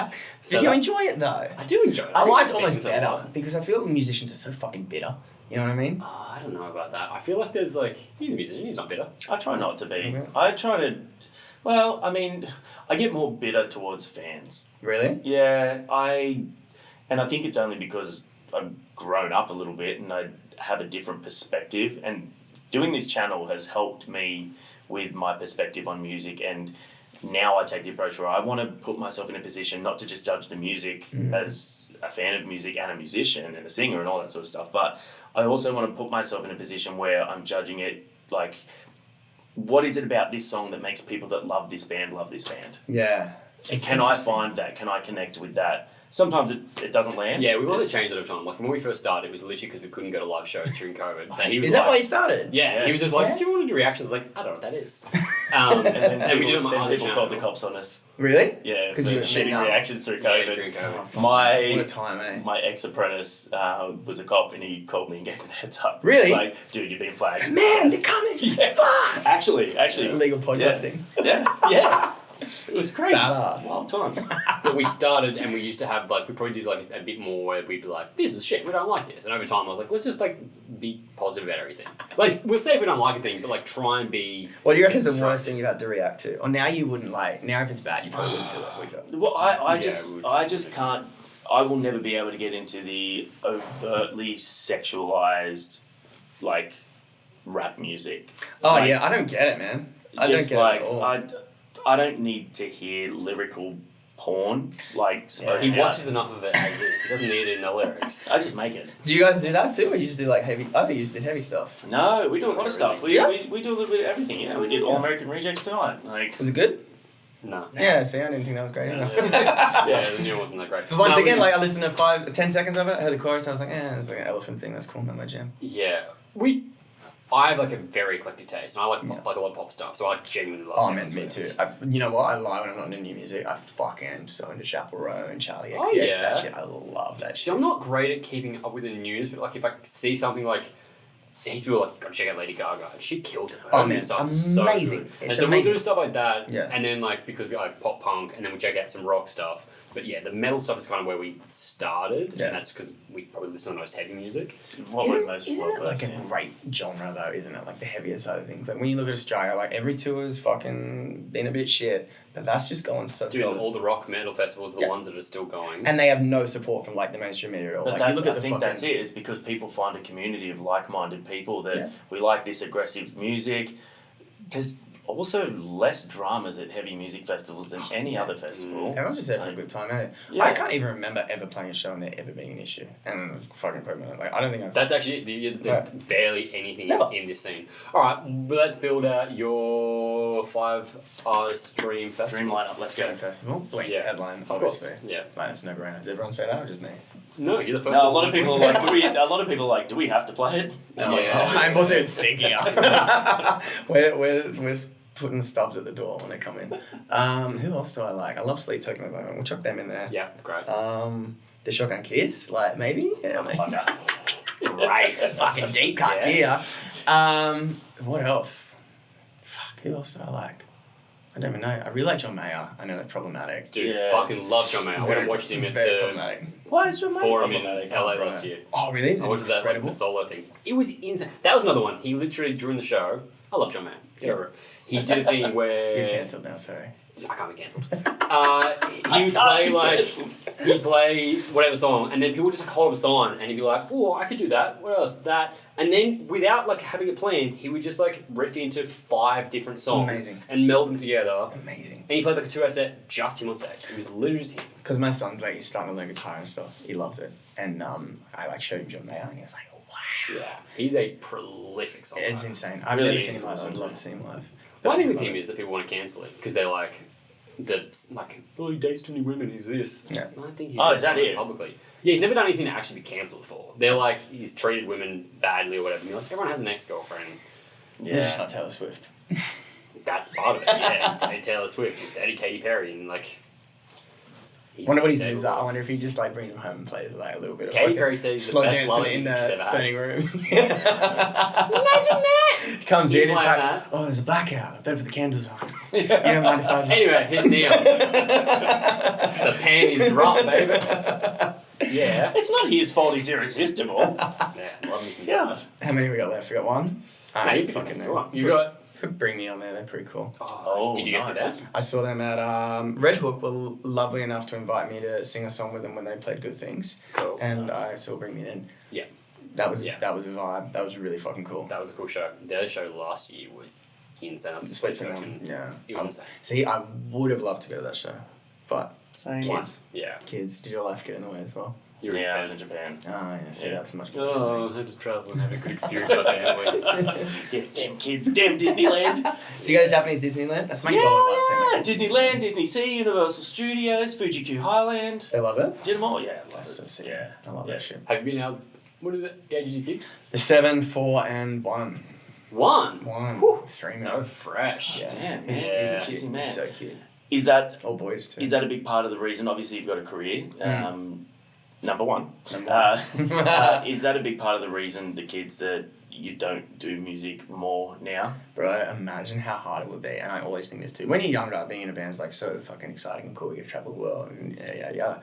Did you enjoy it though? I do enjoy it. I think liked it almost makes me better feel because I feel musicians are so fucking bitter. You know what I mean? I don't know about that. I feel like there's like, he's a musician, he's not bitter. I try not to be. Okay. I try to. Well, I mean, I get more bitter towards fans. Really? Yeah, and I think it's only because I've grown up a little bit and I have a different perspective. And doing this channel has helped me with my perspective on music. And now I take the approach where I want to put myself in a position not to just judge the music as a fan of music and a musician and a singer and all that sort of stuff, but I also want to put myself in a position where I'm judging it like, what is it about this song that makes people that love this band? Yeah. And can I find that? Can I connect with that? Sometimes it doesn't land. Yeah, we've also changed it over time. Like when we first started, it was literally because we couldn't go to live shows during COVID. So he was Is that like, why you started? Yeah, he was just like, do you want to do reactions? I was like, I don't know what that is. And we did it on my other people channel. called the cops on us. Really? Yeah, for Because you were shitty no. reactions through Yeah, COVID. during COVID. What a time, eh? My ex-apprentice was a cop and he called me and gave me the heads up. Really? Like, dude, you've been flagged. Man, they're coming! Yeah. Fuck! Actually. Illegal podcasting. Yeah. It was crazy. Badass. Wild times. But we started and we used to have like, we probably did like a bit more where we'd be like, this is shit, we don't like this. And over time I was like, let's just like be positive about everything. Like, we'll say if we don't like a thing, but like try and be... What do you reckon is the worst thing you've had to react to? Or now you wouldn't like, now if it's bad, you probably wouldn't do it, would you? Well, I Yeah, just can't. I will never be able to get into the overtly sexualized, like, rap music. Oh Like, yeah, I don't get it, man. I don't just get like it at all. I don't need to hear lyrical porn like spoken He out. watches enough of it as is. He doesn't need it in the lyrics. I just make it. Do you guys do that too, or you just do like heavy? I think you just did heavy stuff. No, we do a lot of stuff. We, Yeah? we do a little bit of everything. Yeah, we did All American Rejects tonight. Like, Was it good? No. Yeah. See, I didn't think that was great either. Yeah, the new one wasn't that great. But once No, again, we- like I listened to 10 seconds of it, I heard the chorus, I was like, it's like an elephant thing. That's cool, not my jam. Yeah. I have like a very eclectic taste, and I like like a lot of pop stuff, so I genuinely love Oh Taylor man, me Swift. too. You know what? I lie when I'm not into new music. I fucking am so into Chappell Row and Charlie XCX. Oh, yeah. That shit, I love that See, shit. I'm not great at keeping up with the news, but like if I see something like, these people like, gotta check out Lady Gaga, and she killed it. Oh, Her new man, stuff is so amazing. good. It's And so amazing. we'll do stuff like that, Yeah. and then like, because we like pop punk, and then we check out some rock stuff. But yeah, the metal stuff is kind of where we started, Yeah. and that's because we probably listen to the most heavy music. what would Isn't, most isn't it like a in. great genre though, isn't it? Like the heavier side of things. Like when you look at Australia, like every tour's fucking been a bit shit, but that's just going so Dude, solid. all the rock metal festivals are the Yeah. ones that are still going. And they have no support from like the mainstream media at all. But Like, that's, you look at I the think fucking, that's it. It's because people find a community of like-minded people that Yeah. we like this aggressive music. There's also less dramas at heavy music festivals than any other festival. Everyone's just there for a good time, eh? Yeah. I can't even remember ever playing a show and there ever being an issue. And fucking quote me, like I don't think I've. That's actually, there's barely anything Never. in this scene. Alright, let's build out your 5 artist dream festival. Dream lineup, let's go. Festival. Blink Yeah. headline, Of course, obviously. yeah. Like that's no brainer. Does everyone say that or just me? No, you're the first No, a person lot of to people point are like, a lot of people are like, do we have to play it? Yeah. I wasn't even thinking us. we're putting stubs at the door when they come in. Who else do I like? I love Sleep Token at the moment. We'll chuck them in there. Yeah, great. The Shotgun Kiss, like maybe. Yeah, Great. fucking deep cuts Yeah. here. What else? Fuck, who else do I like? I don't even know. I really like John Mayer. I know that's problematic. Dude, Yeah. fucking love John Mayer. I went and watched him at very the problematic. Why is your mate forum in problematic? LA bro. last year. Oh really? Is I it went to that like, incredible? the solo thing. It was insane. That was another one. He literally during the show. I love John Mayer. Get over it. He did a thing You're where cancelled now. Sorry. I can't be cancelled. He would play like he'd play whatever song, and then people would just like hold up a sign, and he'd be like, "Oh, I could do that. What else? That." And then without like having it planned, he would just like riff into 5 different songs Amazing. and meld them together. Amazing. And he played like a 2-hour set, just him on stage. It was literally just him. Because my son's like he's starting to learn guitar and stuff. He loves it, and I like showed him John Mayer, and he was like, "Wow, Yeah, he's a prolific songwriter. it's insane." I've Really never easy seen him to live. listen I'd to. love to see him live. My thing with him is that people want to cancel it because they're like, oh, he dates too many women. He's this. Yeah. I think he's Oh, is that it? publicly. Yeah, he's never done anything to actually be cancelled for. They're like he's treated women badly or whatever. And you're like, everyone has an ex-girlfriend. They're just not Taylor Swift. That's part of it. Yeah, he's dated Taylor Swift. He's dated Katy Perry, and like. Wonder what his dated moves are. I off. wonder if he just like brings them home and plays like a little bit of Katy like, Perry says he's the slow best dancing lover in she's the ever had. burning room. Imagine that. He comes You in, it's play like, that? oh, there's a blackout. I better put the candles on. You don't mind if I just... Anyway, here's Neil. The pan is dropped, baby. Yeah. It's not his fault he's irresistible. Yeah, love me some God. How many we got left? We got one. No, you Fucking pick one. You got. Bring Me on there. They're pretty cool. Oh, did you guys see nice. that? I saw them at Red Hook. Were lovely enough to invite me to sing a song with them when they played Good Things, Cool. and Nice. I saw Bring Me then. Yeah. That was Yeah. that was a vibe. That was really fucking cool. That was a cool show. The other show last year was insane. I was Just asleep slept to it in and one. Yeah. it was insane. See, I would have loved to go to that show, but Same. kids, Yeah. kids, did your life get in the way as well? You were in Yeah, I was Japan. in Japan. Oh, yeah. So Yeah. that was much more. Oh, I had to travel and have a good experience with my family. Yeah, damn kids, damn Disneyland. Did you go to Japanese Disneyland? That's my goal in life, too, mate. Disneyland, Disney Sea, Universal Studios, Fuji-Q Highland. They love it. Did them all, yeah. Love That's it. so sick. Yeah. I love Yeah. that shit. Have you been out? What is it? Gauges your kids? The 7, 4, and 1. One. 1. Whew, 3, so man. fresh. Yeah. Damn, He's, man. he's Yeah. cute. Kissing man. He's so cute. Is that All boys too. a big part of the reason? Obviously, you've got a career. Number one. Number one. Is that a big part of the reason the kids that you don't do music more now? Bro, imagine how hard it would be. And I always think this too. When you're younger, being in a band's like so fucking exciting and cool. You get to travel the world and yada yada.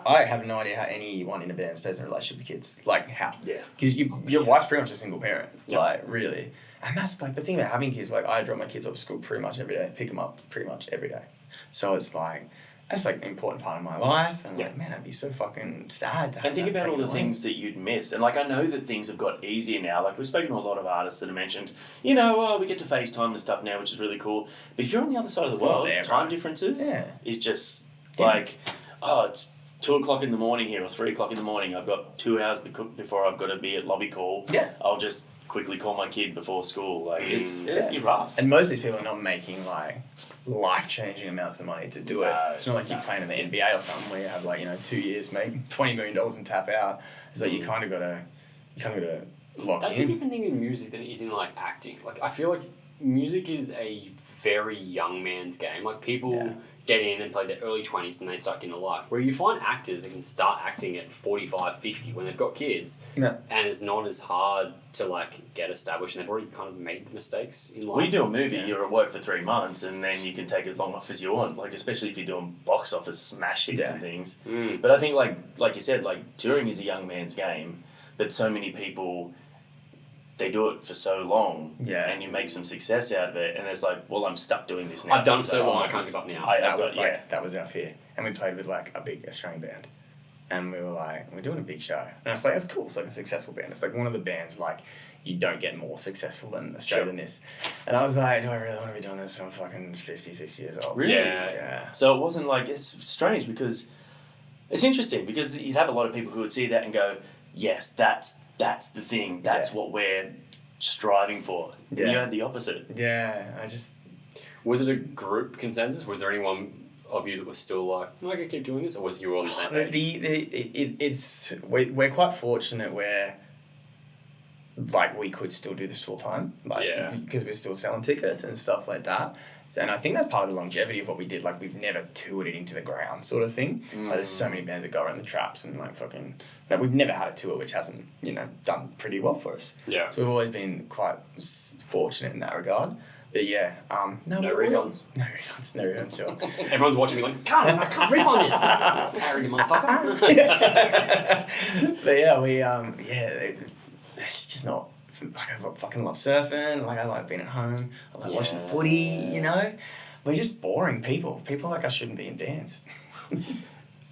I have no idea how anyone in a band stays in a relationship with kids. Like how? Yeah. Because your wife's pretty much a single parent. Yeah. Like really. And that's like the thing about having kids. Like I drop my kids off to school pretty much every day. Pick them up pretty much every day. So it's like that's like an important part of my life. And like man, I'd be so fucking sad to have And think that about all the taken away. things that you'd miss. And like I know that things have got easier now. Like we've spoken to a lot of artists that have mentioned, we get to FaceTime and stuff now, which is really cool. But if you're on the other side of the It's not world, there, time bro. differences Yeah. is just Yeah. like, it's 2:00 in the morning here or 3:00 in the morning. I've got 2 hours before I've got to be at lobby call. Yeah. I'll just quickly call my kid before school. Like it's Yeah. rough. And most of these people are not making like life-changing amounts of money to do it. No, It's not like you're playing in the NBA or something where you have like 2 years, make $20 million and tap out. It's like you kind of gotta lock That's in. a different thing in music than it is in like acting. Like I feel like music is a very young man's game. Like people Yeah. get in and play their early 20s and they start getting a life. Where you find actors that can start acting at 45, 50 when they've got kids Yeah. and it's not as hard to like get established and they've already kind of made the mistakes in life. When you do a movie, Yeah. you're at work for 3 months and then you can take as long off as you want. Like especially if you're doing box office smash hits Yeah. and things. Mm. But I think like you said, like touring is a young man's game, but so many people they do it for so long Yeah. and you make some success out of it and it's like, well I'm stuck doing this now. I've done so So long, I can't give up now. That was our fear. And we played with like a big Australian band. And we were like, we're doing a big show. And it's like, it's cool. It's like a successful band. It's like one of the bands like you don't get more successful than Australia than this. And I was like, do I really want to be doing this when I'm fucking 50, 60 years old? Really? Yeah. So it wasn't like, it's strange because it's interesting because you'd have a lot of people who would see that and go, yes, that's the thing. That's Yeah. what we're striving for. Yeah. And you had the opposite. Yeah, I just... Was it a group consensus? Was there anyone of you that was still like, I'm not going to keep doing this? Or was you all on the same page? We're quite fortunate where like we could still do this full time, like Yeah. because we're still selling tickets and stuff like that. So, and I think that's part of the longevity of what we did. Like we've never toured it into the ground, sort of thing. Like, there's so many bands that go around the traps and like fucking. Like, we've never had a tour which hasn't done pretty well for us. Yeah. So we've always been quite fortunate in that regard. But yeah, No refunds. No refunds. No refunds. So. Everyone's watching me like, I can't refund this. Harry, you motherfucker. But yeah, it's just not. Like I fucking love surfing. Like I like being at home. I like watching the footy. We're just boring people. People like us shouldn't be in bands.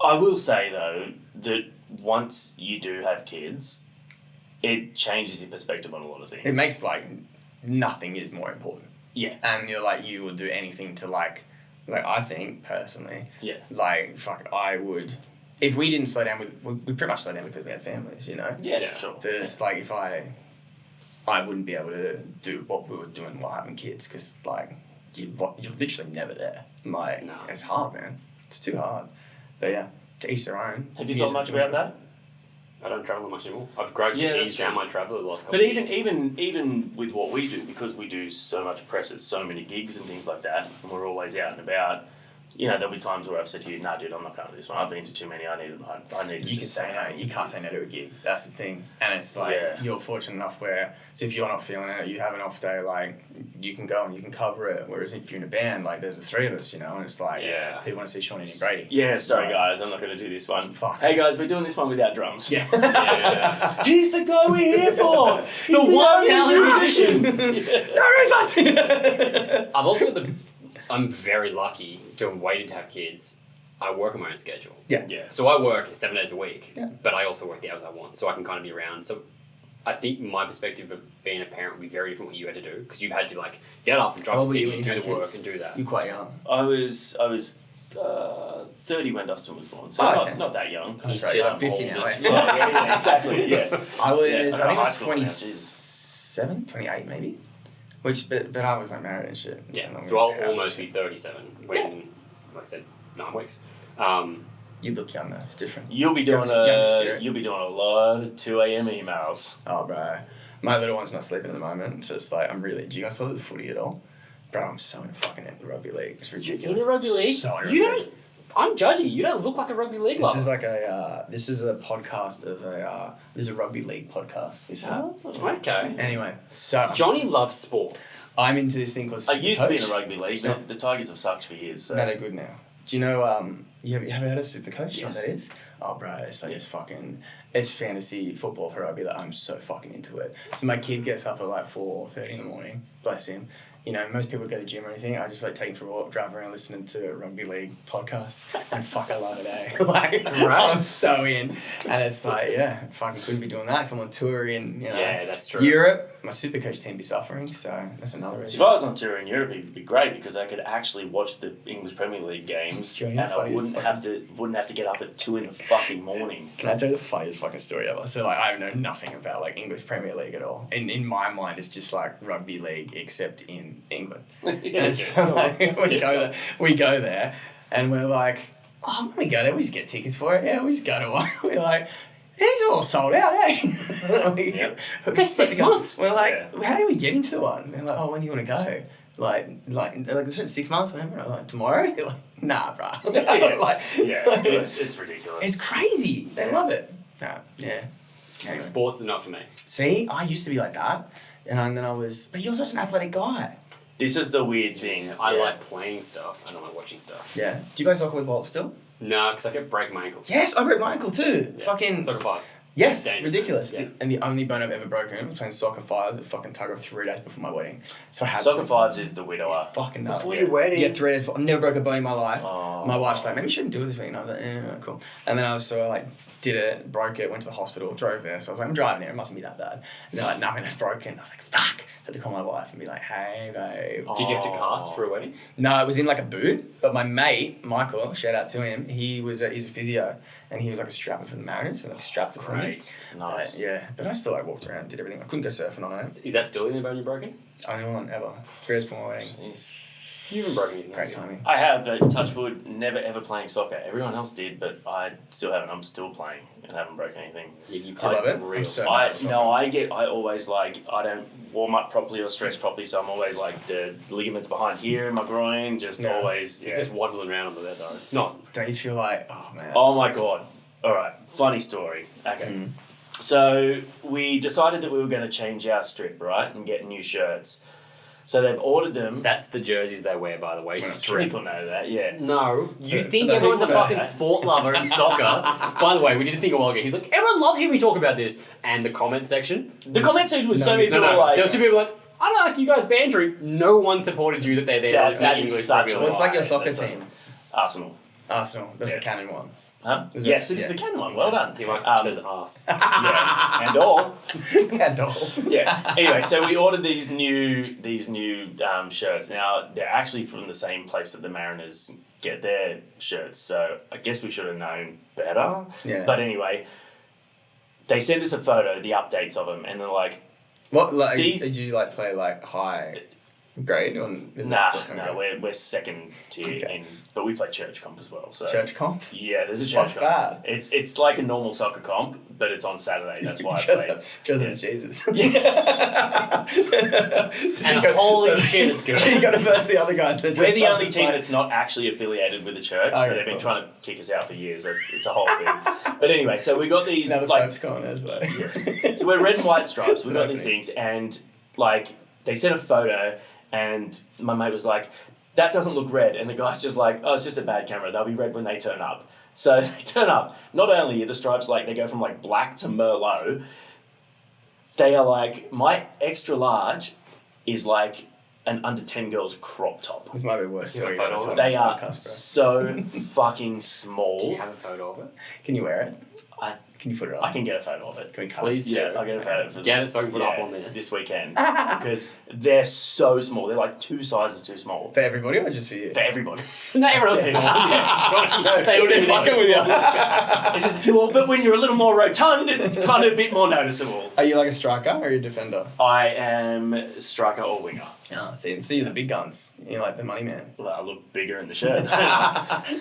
I will say though that once you do have kids, it changes your perspective on a lot of things. It makes like nothing is more important. Yeah. And you're like you would do anything to like I think personally. Yeah. Like fuck it, I would. If we didn't slow down we pretty much slowed down because we had families. Yeah, for sure. But it's like if I wouldn't be able to do what we were doing while having kids because like you're literally never there. Like No. it's hard, man. It's too hard. But yeah, to each their own. Have you thought much about that? I don't travel much anymore. I've gradually eased down my travel the last couple But of years. even with what we do, because we do so much press at so many gigs and things like that, and we're always out and about, there'll be times where I've said to you, "Nah, dude, I'm not coming to this one. I've been to too many. I need to You can just say no. You can't say no to a gig. That's the thing. And it's like, you're fortunate enough where, so if you're not feeling it, you have an off day, like, you can go and you can cover it. Whereas if you're in a band, like, there's the three of us, and it's like, people want to see Shaun and Brady. Yeah, sorry guys, I'm not going to do this one. Fuck. Hey guys, we're doing this one without drums. Yeah. He's the guy we're here for. the one talented musician. No refunds! I've also got I'm very lucky to have waited to have kids. I work on my own schedule. Yeah. So I work 7 days a week, Yeah. but I also work the hours I want, so I can kind of be around. So I think my perspective of being a parent would be very different what you had to do, because you had to like get up and drive to city and do the work and do that. You're quite young. I was 30 when Dustin was born, so not that young. He's That's right, just 50 old now, as eh? fuck. Yeah, exactly. Yeah. I was, Yeah, I think I high was school now, 27, 28 maybe. But I was like married and shit. Yeah. So I'll almost be 37 when, like I said, 9 weeks. You look young though. It's different. You'll be doing a lot of 2 a.m. emails. Oh, bro. My little one's not sleeping at the moment, so it's like, I'm really... Do you guys follow the footy at all? Bro, I'm so in fucking into rugby league. It's ridiculous. In a rugby league? So You don't... I'm judging. You don't look like a rugby league This lover. is like a... this is a podcast of a... this is a rugby league podcast. This Okay. Anyway, so... Johnny loves sports. I'm into this thing called I used to be in a Supercoach. rugby league, but the Tigers have sucked for years. So. No, they're good now. Do you know, you have heard of Supercoach? You know Yes. what that is? Oh, bro, it's like this fucking... It's fantasy football for rugby that I'm so fucking into it. So my kid gets up at like 4:30 in the morning, bless him. Most people go to the gym or anything. I just like take him for a walk, drive around listening to a rugby league podcast. And fuck, I love it, eh? Like, I'm so in. And it's like, yeah, fucking couldn't be doing that if I'm on tour in, Yeah, that's true. Europe. My Supercoach team be suffering, so that's another So reason. if I was on tour in Europe, it'd be great because I could actually watch the English Premier League games, Sure, and you're I funny. wouldn't have to get up at 2 in the fucking morning. Can I tell you the funniest fucking story ever? So like I know nothing about like English Premier League at all. In my mind it's just like rugby league except in England. And so like we go there and we're like, oh, when we go there, we just get tickets for it. Yeah, we just go to one. We're like, these are all sold out, eh? Yep. For 6 months. We're like, how do we get into one? They're like, oh, when do you want to go? Like I said, 6 months, whatever. I'm like, tomorrow? They're like, nah, bruh. It's ridiculous. It's crazy. They love it. No, yeah. Anyway. Sports is not for me. See, I used to be like that, and then I was. But you're such an athletic guy. This is the weird thing. I like playing stuff. I don't like watching stuff. Yeah. Do you guys soccer with Walt still? No, because I kept breaking my ankles. Yes, I broke my ankle too. Yeah. Fucking. Soccer fives. Yes, Dangerous. ridiculous. Yeah. And the only bone I've ever broken was playing soccer fives at fucking Tugger 3 days before my wedding. So I had Soccer fives is the widower. fucking nuts. Before your wedding? Yeah, 3 days. I've never broke a bone in my life. Oh. My wife's like, maybe you shouldn't do it this week. And I was like, cool. And then I like did it, broke it, went to the hospital, drove there. So I was like, I'm driving there. It mustn't be that bad. And they're like, no, that's broken. I was like, fuck. I had to call my wife and be like, hey, babe. Did you have to cast for a wedding? No, it was in like a boot. But my mate, Michael, shout out to him, he's a physio. And he was like a strapper for the Mariners. So like strapped it for me. Great. Nice. Yeah, but I still like walked around, did everything. I couldn't go surfing on it. Is that still the only bone you've broken? Only one ever. 3 days before my wedding. Jeez. You haven't broken anything. Great have you? timing. I have, but touch wood, never ever playing soccer. Everyone else did, but I still haven't. I'm still playing and haven't broken anything. Yeah, you Do you love played it? real. I'm so- I always like, I don't warm up properly or stretch properly, so I'm always like the ligaments behind here in my groin, just Yeah. always, It's just waddling around on the bed though. It's not. Don't you feel like, oh man. Oh my god. Alright, funny story. Okay. Mm. So we decided that we were going to change our strip, right, and get new shirts. So they've ordered them. That's the jerseys they wear, by the way. Strip. People know that, yeah. No, you For think those everyone's a people fucking that- sport lover in soccer. By the way, we did a thing a while ago. He's like, everyone loves hearing me talk about this. And the comment section. The comment section was so No, many No, people no, like, there was two people like, I don't like you guys bantering. No one supported you that they're there. That- that listening to is English such Premier a League. Well, it's like your Right, soccer that's team. Arsenal. Arsenal. That's Yeah. the canon one. Huh? Is Yes, it? it is Yeah. the canon one. Well done. He likes says ass. Yeah, and all. And all. Yeah. Anyway, so we ordered these new shirts. Now they're actually from the same place that the Mariners get their shirts. So I guess we should have known better. Yeah. But anyway, they sent us a photo, the updates of them, and they're like, What, like, These- did you, like, play, like, high? grade? Or No, we're second tier, Okay. but we play church comp as well. So church comp? yeah, there's a church What's comp. that? It's like a normal soccer comp, but it's on Saturday. That's why I play. Jesus. And holy shit, it's good. You got to verse the other guys. We're the only team that's not actually affiliated with the church, so Okay, they've been cool. trying to kick us out for years. It's a whole thing. But anyway, so we got these Another like folks corners, though. so we're red and white stripes. We It's got these opening. things, and like they sent a photo, and my mate was like, "That doesn't look red," and the guy's just like, "Oh, it's just a bad camera. They'll be red when they turn up." So they turn up. Not only are the stripes like they go from like black to Merlot, they are like my extra large is like an under 10 girls crop top. This might be worse. Do you have a story photo than of the They podcast, are bro. so fucking Do small. you have a photo of it? Can you wear it? I- Can you put it on? I can get a photo of it. Can we cut Please do. Yeah, I'll get a photo. For Get it so I can put it up on this. this weekend because they're so small. They're like 2 sizes too small For everybody or just for you? for everybody. Not everyone else is small. They would They're fucking with you. It's just well, but when you're a little more rotund, it's kind of a bit more noticeable. Are you like a striker or are you a defender? I am striker or winger. Oh, see, you're the big guns. You're like the money man. Well, I look bigger in the shirt.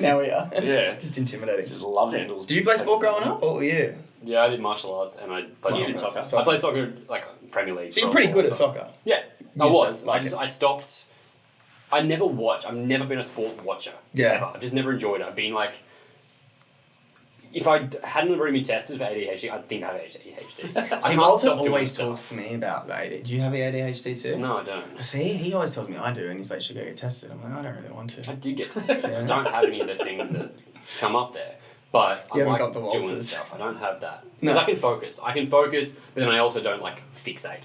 Now we are. Yeah. Just intimidating. Just love handles. Do you play sport growing up? Oh, yeah. Yeah, I did martial arts and I played You soccer. did soccer. I played soccer like Premier League. So you're for a pretty while, good at but- soccer. Yeah, You I just was. don't like I stopped. I never watch. I've never been a sport watcher. Yeah. Ever. I've just never enjoyed it. I've been like, if I hadn't already been tested for ADHD, I'd think I have ADHD. I See, can't Walter stop doing always stuff. talks to me about the ADHD. Do you have the ADHD too? No, I don't. See, he always tells me I do, and he's like, "You should go get tested." I'm like, I don't really want I to. did get tested. Yeah. I don't have any of the things that come up there. But You I haven't like got the doing Walters. stuff. I don't have that. No. Because I can focus. I can focus, but then I also don't like fixate.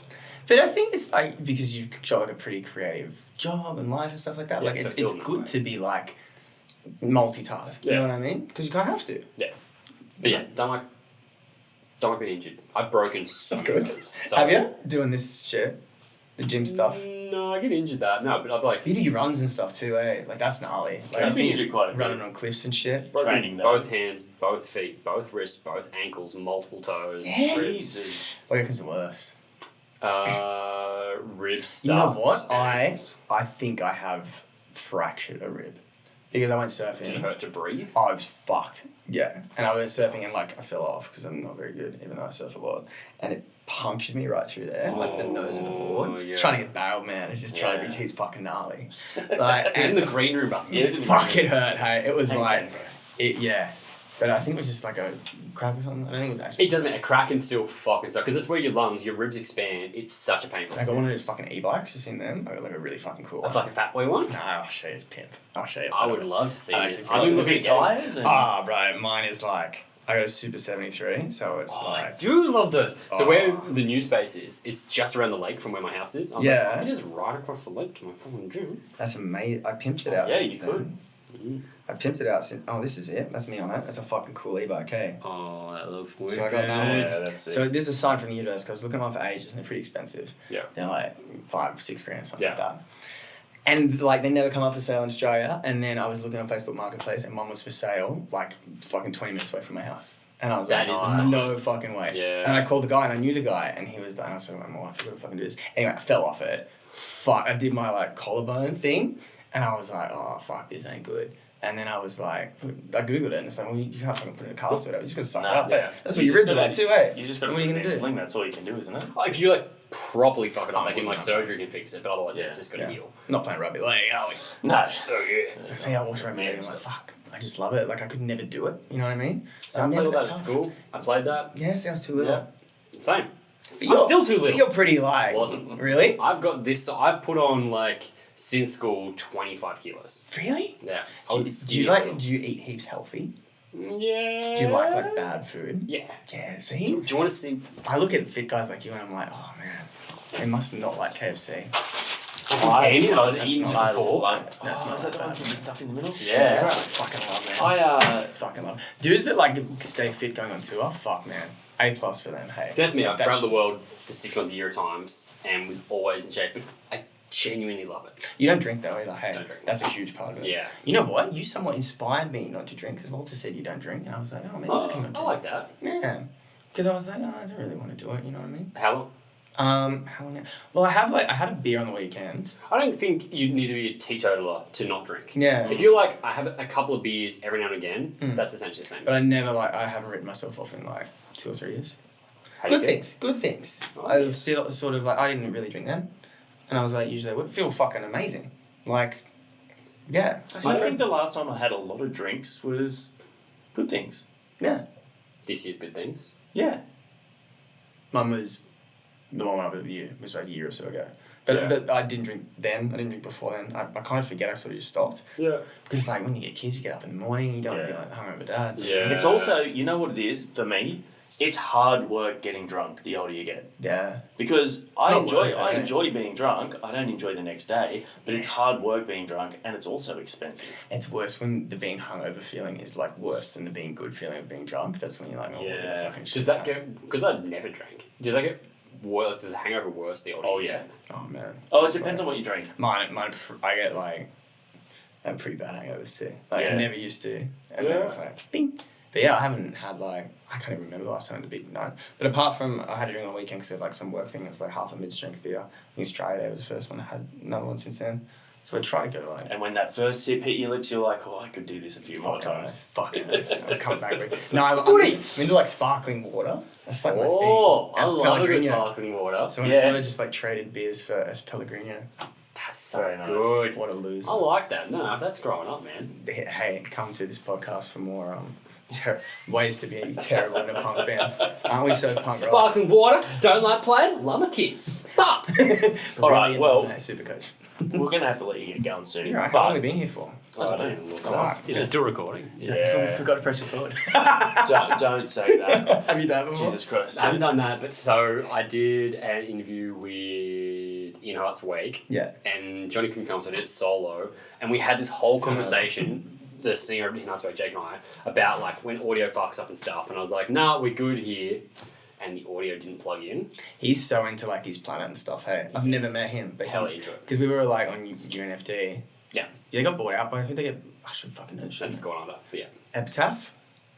But I think it's like because you've got like a pretty creative job and life and stuff like that. Yeah, like it's it's fulfilled in that good way. to be like multitask. You Yeah. know what I mean? Because you kind of have to. But yeah, don't like being injured. I've broken so That's many good. bones. So Have you doing this shit, the gym stuff? No, I get injured that. No, but I've like You do your runs and stuff too, eh? Like that's gnarly. Like I I've see been you injured quite a bit. running on cliffs and shit. broken training, though. both hands, both feet, both wrists, both ankles, multiple toes, Yeah. ribs. Jesus. What do you reckon's the worst? Ribs. You know sucks, what? ankles. I think I have fractured a rib because I went Did it surfing. hurt to breathe? I was fucked. Yeah, and I went surfing and like I fell off because I'm not very good, even though I surf a lot, and it punctured me right through there, like the nose of the board. Oh, yeah. Trying to get barreled, man. It's just trying to be. Yeah. He's fucking gnarly. Like, It was in and the green room, but Yeah, it was in the fuck green it hurt. Hey, it was Hang like ten, bro. it. Yeah, but I think it was just like a crack or something. I don't think it was actually. it doesn't matter. A crack can still fucking suck because it's where your lungs, your ribs expand. It's such a painful. I got one of those fucking e-bikes. You seen them? I got like a really fucking cool That's one. like a fat boy one. No, I'll show you. It's pimp. I'll show you. a I photo. would love to see I this. actually I've been Look looking at at getting- tires and Ah, bro, mine is like I got a Super 73, so it's Oh, I like do love those. So Oh. where the new space is, it's just around the lake from where my house is. I was Yeah. like, I could just ride across the lake to my fucking gym. that's amazing. I pimped it out. Yeah, since you then. could. Mm. I pimped it out since. Oh, this is it. That's me on it. That's a fucking cool e-bike, hey. Oh, that looks weird. So I got that one. Yeah, that's it. So this is a sign from the universe because I was looking on for ages and they're pretty expensive. Yeah. They're like 5, 6 grand, something like Yeah. that. And like they never come up for sale in Australia. And then I was looking on Facebook Marketplace and one was for sale, like fucking 20 minutes away from my house. And I was That like, is the oh, stuff. no fucking way. Yeah. And I called the guy and I knew the guy and he was, and I said, my wife, you gotta fucking do this. Anyway, I fell off it. Fuck, I did my like collarbone thing and I was like, oh fuck, this ain't good. And then I was like, I googled it and it's like, well, you can't fucking put it in a cast or whatever. You just gotta suck it Nah, up. yeah. That's what your ribs are like too, eh? You just got to What put are you it in gonna a do? sling. That's all you can do, isn't it? Oh, if you like properly fuck it up, Oh, like in like wasn't surgery can fix it, but otherwise Yeah. it's just gonna Yeah. heal. Not playing rugby league, are we? No. Oh yeah. I see, I walked around my Yeah, league and I'm like, stuff. fuck, I just love it. Like, I could never do it. You know what I mean? So I I'm played never all that that at tough. school. I played that. Yeah, sounds too little. Yeah. Same. But I'm still too but little. You're pretty like. Wasn't. Really? I've got this. I've put on like since school 25 kilos. Really? Yeah. I Do you, was do you skinny. like? Do you eat heaps healthy? Yeah. Do you like bad food? Yeah. Yeah. Do, See, do you want to see? I look at fit guys like you and I'm like, oh man, they must not like KFC. Candy that I've that's eaten not- before. That's not is that the bad. one with the stuff in the middle? Yeah. I fucking love man. I fucking love dudes that like stay fit going on tour. Fuck man, A+ for them. Hey. See, that's me. I've That's- traveled the world for 6 months a year at times and was always in shape, but I genuinely love it. You don't drink though either. Hey, Don't drink. that's a huge part of it. Yeah. You know what? You somewhat inspired me not to drink because Walter said you don't drink, and I was like, oh, maybe I can not I drink. like that. Yeah. Because I was like, oh, I don't really want to do it. You know what I mean? How long? How long? Well, I had a beer on the weekends. I don't think you need to be a teetotaler to not drink. Yeah. If you're like, I have a couple of beers every now and again, that's essentially the same. But I haven't written myself off in like 2 or 3 years. How do you Good things. Oh, I still sort of like, I didn't really drink then. And I was like, usually I would feel fucking amazing. Like, yeah. I think the last time I had a lot of drinks was good things. Yeah. This year's good things. Yeah. Mine was the one I was with you. It was like a year or so ago. But I didn't drink then. I didn't drink before then. I kind of forget I sort of just stopped. Yeah. Because like when you get kids, you get up in the morning, you don't want to be like hungover dad. Yeah. It's also, you know what it is for me? It's hard work getting drunk the older you get. Yeah. Because I not worth it, enjoy being drunk. I don't enjoy the next day, but it's hard work being drunk, and it's also expensive. It's worse when the being hungover feeling is like worse than the being good feeling of being drunk. That's when you're like, oh, Yeah. fucking shit. Does that get, because I never drank, does that get worse, does the hangover worse the older you get? Oh man. Oh, it depends on what you drink. Mine. I get like, pretty bad hangovers too. Like I Yeah. never used to, and then it's like, bing. But yeah, I haven't had like, I can't even remember the last time I had a big night. But apart from, I had it during the weekend because of like some work thing. It was like half a mid-strength beer. In Australia Day was the first one. I had another one since then. So I try to go like. And when that first sip hit your lips, you're like, oh, I could do this a few more times. Fucking I'll come back with. No, I'm into like sparkling water. That's like my Oh, thing. I love a good Pellegrino. sparkling water. So I Yeah. sort of just like traded beers for S Pellegrino. That's so Very nice. good. What a loser. I like that. No, that's growing up, man. Hey, come to this podcast for more ways to be terrible in a punk band. Aren't we so punk rock? Sparkling water, don't like plaid, love my tits. But All right, well- super coach. We're going to have to let you get going soon. You're right. How but long have you been here for? I don't even look Oh, at Is it still recording? Yeah. Forgot to press record. don't say that. Have you done it before? Jesus Christ. I haven't done that, but so I did an interview with In Hearts Wake, Yeah. and Johnny couldn't come, so I did it solo, and we had this whole conversation, the singer of In Hearts Wake, Jake and I, about like when audio fucks up and stuff, and I was like, nah, we're good here, and the audio didn't plug in. He's so into like his planet and stuff. Hey, I've never met him, but Hella into it. because we were like on UNFD. Yeah. They got bought out by who? They get? I should fucking know. That's gone under, but yeah. Epitaph.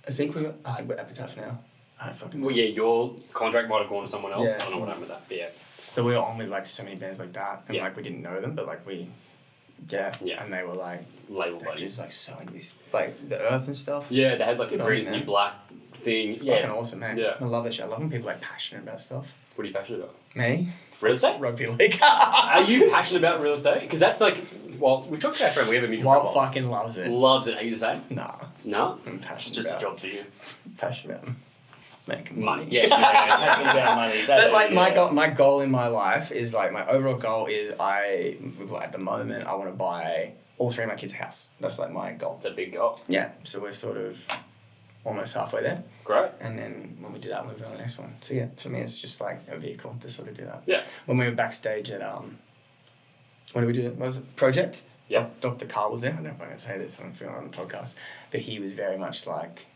I think we're Epitaph now. I don't fucking know. Well, yeah, your contract might have gone to someone else. Yeah. I don't know what happened with that, but yeah. So we were on with like so many bands like that, and Yeah. like we didn't know them, but like we, Yeah. and they were like Label they're buddies. just like so into this, like the earth and stuff. Yeah, they had like the Good on green you, and new man. black thing. It's Yeah. fucking awesome, man. Yeah. I love that shit. I love when people are like passionate about stuff. What are you passionate about? Me, Real estate? rugby league. Are you passionate about real estate? Because that's like, well, we talked to our friend, we have a mutual Love friend. fucking loves it. Loves it. Are you the same? Nah, No? I'm It's passionate just a about job for you. passionate about making Money. Yeah. Passionate about money. That's like my goal. My goal in my life is like my overall goal is at the moment I want to buy all 3 of my kids a house. That's like my goal. It's a big goal. Yeah. So we're sort of almost halfway there, Great. and then when we do that, we'll move on to the next one. So yeah, for me it's just like a vehicle to sort of do that. Yeah. When we were backstage at what did we do? What was it Project? Yeah. Dr. Carl was there. I don't know if I can say this on the podcast, but he was very much like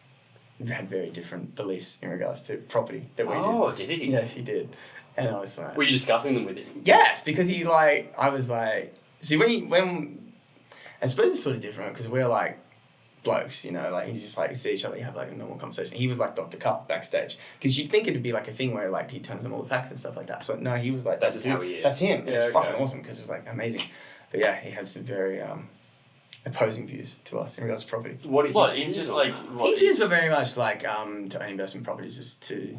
had very different beliefs in regards to property that we did. Oh, did he? Yes, he did. And I was like, Were you discussing them with him? yes, because he like, I was like, see when, I suppose it's sort of different because we're like blokes, you know, like you just like see each other, you have like a normal conversation. He was like Dr. Cup backstage because you'd think it'd be like a thing where like he turns on all the facts and stuff like that. So no, he was like, That's that's just him. how he is. That's him. Yeah, It's okay. fucking awesome because it's like amazing. But yeah, he had some very opposing views to us in regards to property. What did What, he in just on like, that? what? His views were very much like to own investment properties is to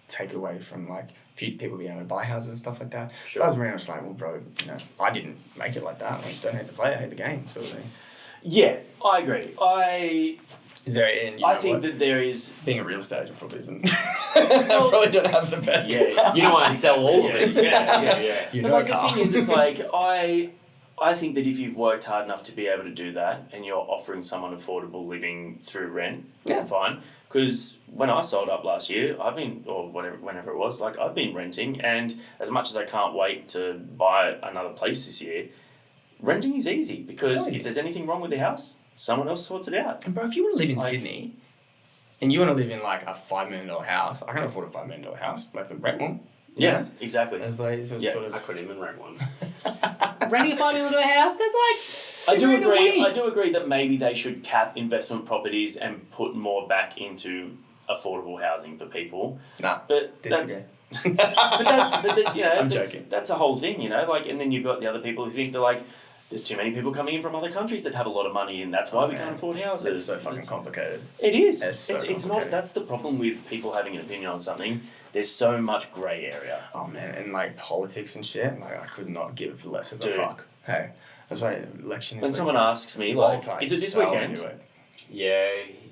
take away from like people being able to buy houses and stuff like that. Sure. But I was very much like, well, bro, you know, I didn't make it like that. Like, don't hate the player, hate the game, sort of thing. Yeah, I agree. I think that there is. being a real estate agent probably isn't. I probably don't have the best. Yeah. You know why I sell all of these? Yeah. You But know, like the Carl. thing is, it's like I think that if you've worked hard enough to be able to do that, and you're offering someone affordable living through rent, Yeah. fine. Because when I sold up last year, whenever it was, like I've been renting, and as much as I can't wait to buy another place this year, renting is easy because Exactly. if there's anything wrong with the house, someone else sorts it out. And bro, if you want to live in Like- Sydney, and you want to live in like a $5 million house, I can't afford a $5 million house. But I could rent one. you Yeah, know? exactly. It's like it's Yeah. sort I of. couldn't even rent one. Renting a $5 million house, there's like I do $200 a agree. week. I do agree that maybe they should cap investment properties and put more back into affordable housing for people. Nah, But disagree. that's But that's you know, I'm that's, joking. that's a whole thing, you know. Like, and then you've got the other people who think they're like, there's too many people coming in from other countries that have a lot of money, and that's why we can't afford houses. It's so fucking complicated. It is. It's so It's not. complicated. That's the problem with people having an opinion on something. There's so much grey area. Oh man, and like politics and shit, like I could not give less of a Dude. fuck. Hey, I was like, election is When like, someone asks me, like, Walter is it this so weekend? into it. Yeah,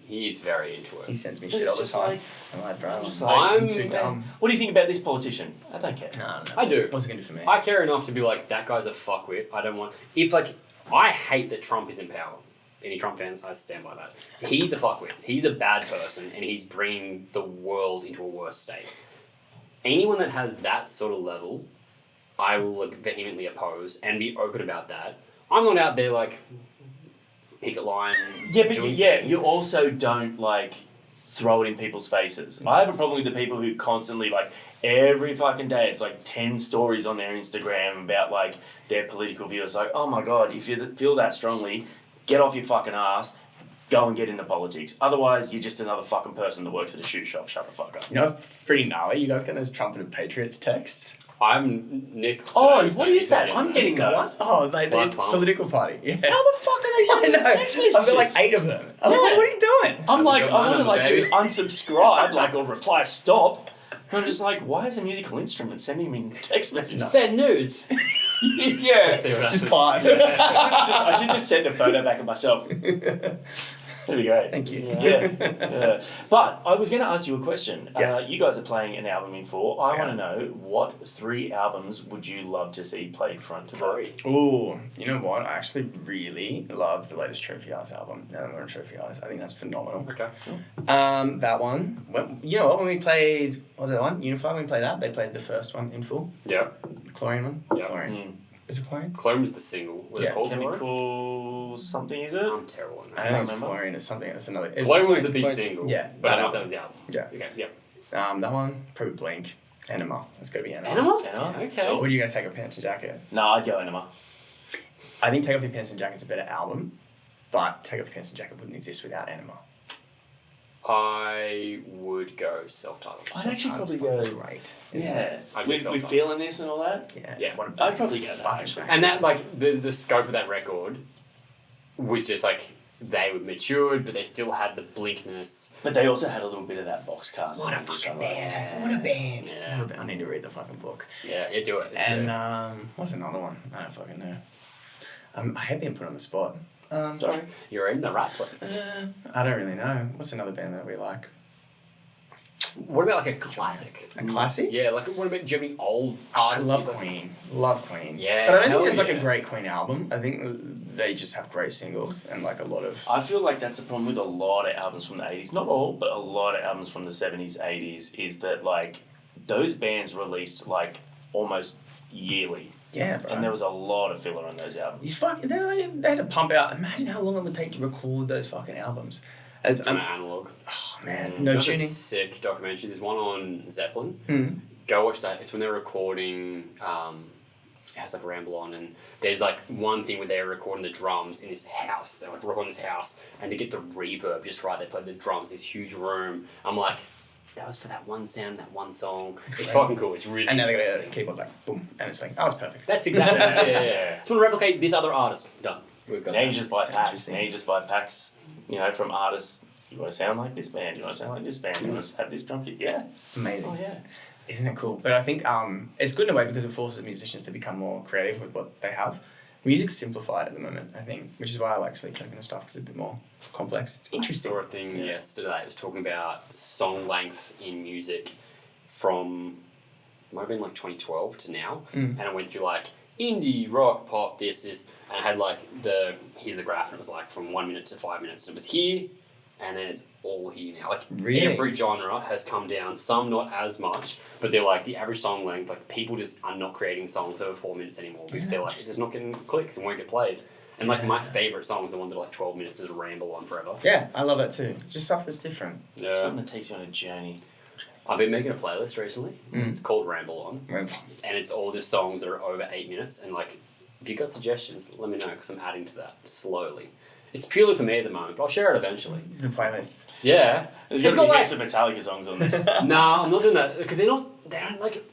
he's very into He it. sends me But shit it's all the just time. like- I'm like, bro, just I'm, like, I'm too dumb. What do you think about this politician? I don't care. No, I do. What's it gonna do for me? I care enough to be like, that guy's a fuckwit. I don't want. If like, I hate that Trump is in power. Any Trump fans, I stand by that. He's a fuckwit. He's a bad person, and he's bringing the world into a worse state. Anyone that has that sort of level, I will like, vehemently oppose and be open about that. I'm not out there like picket line. Yeah, but doing you things. also don't like throw it in people's faces. I have a problem with the people who constantly like every fucking day it's like 10 stories on their Instagram about like their political views. Like, oh my god, if you feel that strongly, get off your fucking ass, go and get into politics. Otherwise, you're just another fucking person that works at a shoe shop. Shut the fuck up. You know, it's pretty gnarly. You guys get those trumpeted Patriots texts? I'm Nick. Oh, today, what so is he's that? not I'm getting that. those. Oh, like the Clive Palmer. political party. Yeah. How the fuck are they I sending know. these text messages? I've got like 8 of them. I'm like, Yeah. what are you doing? I'm like, I've I got want to mine, like do baby. unsubscribe, like, or reply stop. And I'm just like, why is a musical instrument sending me text messages? Send nudes. Yeah. Just see what Just happens. 5. I should just send a photo back of myself. That'd be great. Thank you. Yeah. But I was going to ask you a question. Yes. You guys are playing an album in 4. I Yeah. want to know, what 3 albums would you love to see played front to back? Ooh, you know what? I actually really love the latest Trophy Eyes album. Now that we're on Trophy Eyes, I think that's phenomenal. Okay. That one. You know what? When we played, what was that one? Unify. When we played that, they played the first one in full. Yeah. The Chlorine one. Yeah. Chlorine. Is it Chlorine? Clone was the single. Was Yeah, it called Clone? Chemical something, is it? I'm terrible on I that. don't think it's remember. Chlorine. It's something. It's another. Clone was the big Chlorine- single. Yeah. But I don't know if that was the album. Yeah. Okay, yep. That one. Probably Blink. Enema. It's gotta be Enema. Animal? Enema? Okay. What do you guys take off Pants and Jacket? No, I'd go Enema. I think Take Off Your Pants and Jacket's a better album, but Take Off Your Pants and Jacket wouldn't exist without Enema. I would go self-titled. I'd actually probably go. Great. isn't it? Yeah. I'd go With self-titled. feeling this and all that? Yeah. Yeah. What I'd probably go that, Fucking actually. And that, like, the scope of that record was just like, they were matured, but they still had the blinkness. But they also had a little bit of that boxcar. What a sound, which I fucking liked. band. What a band. Yeah. What a band. I need to read the fucking book. Yeah, do it. It's And what's another one? I don't fucking know. I hate being put on the spot. Sorry. you're in the right place. I don't really know. What's another band that we like? What about like a classic? A classic? Yeah, like what about, do you have any old I artists love you like? Queen. Love Queen. Yeah, But I don't hell think there's like yeah. a great Queen album. I think they just have great singles and like a lot of. I feel like that's the problem with a lot of albums from the 80s. Not all, but a lot of albums from the 70s, 80s, is that like those bands released like almost yearly. Yeah, bro. And there was a lot of filler on those albums. You fucking, they had to pump out. Imagine how long it would take to record those fucking albums. It's, It's on analog. oh man, Do you no know the tuning. sick documentary. There's one on Zeppelin. Hmm. Go watch that. It's when they're recording. It has like a ramble on, and there's like one thing where they're recording the drums in this house. They're like recording this house, and to get the reverb just right, they played the drums in this huge room. I'm like, that was for that one sound, that one song. It's fucking cool. It's really And now they got a interesting. keyboard like boom, and it's like, oh, it's perfect. That's exactly it. Yeah. Just want to replicate this other artist. Done. We've got Now that. you just buy So packs. interesting. Now you just buy packs, you know, from artists. You want to sound like this band. You want to sound like this band. You want to have this drum kit. Yeah. Amazing. Oh, yeah. Isn't it cool? But I think it's good in a way because it forces musicians to become more creative with what they have. Music's simplified at the moment, I think, which is why I like Sleep Token and stuff because it's a bit more complex. It's I interesting. saw a thing yesterday. It was talking about song length in music from, might have been like 2012 to now. And it went through like indie, rock, pop, this, and it had like here's the graph, and it was like from 1 minute to 5 minutes. And it was here, and then it's all here now. Like Really? every genre has come down, some not as much, but they're like the average song length, like people just are not creating songs over 4 minutes anymore because they're like, it's just not getting clicks and won't get played. And like my favourite songs are the ones that are like 12 minutes and just ramble on forever. Yeah, I love that too. Just stuff that's different. Yeah. Something that takes you on a journey. I've been making a playlist recently. It's called Ramble On. Right. And it's all just songs that are over 8 minutes. And like, if you've got suggestions, let me know because I'm adding to that slowly. It's purely for me at the moment, but I'll share it eventually. The playlist. Yeah. There's It's got to got be like, heaps of Metallica songs on there. nah, I'm not doing that because they're not they don't like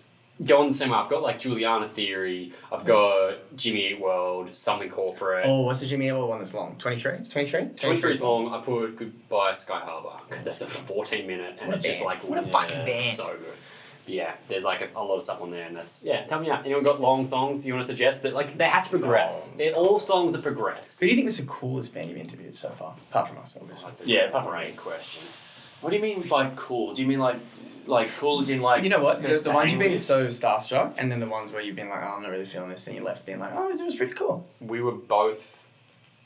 go on the same way. I've got like Juliana Theory. I've got Jimmy Eat World, Something Corporate. Oh, what's the Jimmy Eat World one that's long? 23? 23? 23 is long. I put Goodbye Sky Harbor because that's a 14-minute and What a it's just band. like What a fucking band. so good. But yeah, there's like a lot of stuff on there, and that's Tell me out. Anyone got long songs you want to suggest that like they have to progress? All songs that progress. Who do you think was the coolest band you've interviewed so far? Apart from us, obviously. That's a great question. What do you mean by cool? Do you mean like cool as in like... You know what? just The to ones hang you've been with? so starstruck, and then the ones where you've been like, oh, I'm not really feeling this, then you left being like, oh, it was pretty cool. We were both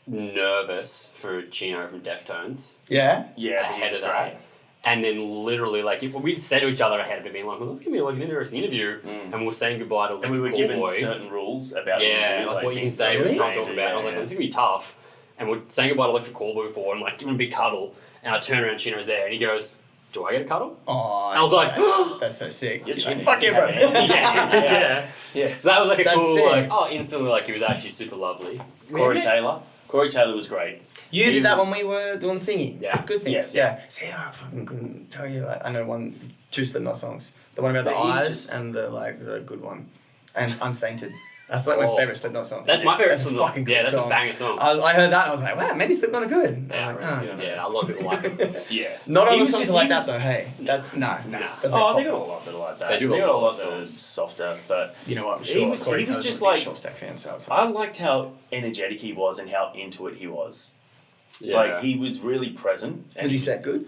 nervous for Chino from Deftones. Yeah? Yeah, ahead he's of that. And then literally, like, we'd said to each other ahead of it, being like, well, this is going to be like an interesting interview. And we were saying goodbye to And we were Electric given Callboy. certain rules about Like what you can say, what you can't talk about. And I was like, well, this is going to be tough. And we're saying goodbye to Electric Callboy before and like giving him a big cuddle. And I turn around, Chino's there, and he goes, do I get a cuddle? Oh, I was like, that's so sick. You're cheating. Fuck yeah, bro. yeah. So that was like a That's cool, sick. like, instantly, like, he was actually super lovely. Corey Taylor was great. You He did that was- when we were doing the thingy. Yeah. Good things. Yeah. See, I fucking couldn't tell you. Like, I know two Slipknot songs. The one about the But he eyes just- and the good one, and Unsainted. That's like my Oh. favorite Slipknot song. That's my favorite That's Slipknot. fucking good Yeah, that's song. a banger song. I heard that and I was like, wow, maybe Slipknot are good. Yeah, I'm like, right. oh. Yeah, a lot of people like them. Yeah. Not all He the was songs just- are like he that was- though. Hey, that's no. Nah. That's Oh, not they pop. got a lot that are like that. They do They a got a lot lot of that are songs. softer, but You know what? I'm He sure. was- Corey he was Taylor's just a big like- Short Stack fan, so it's I liked how energetic he was and how into it he was. Yeah. Like, he was really present. And Was he set good?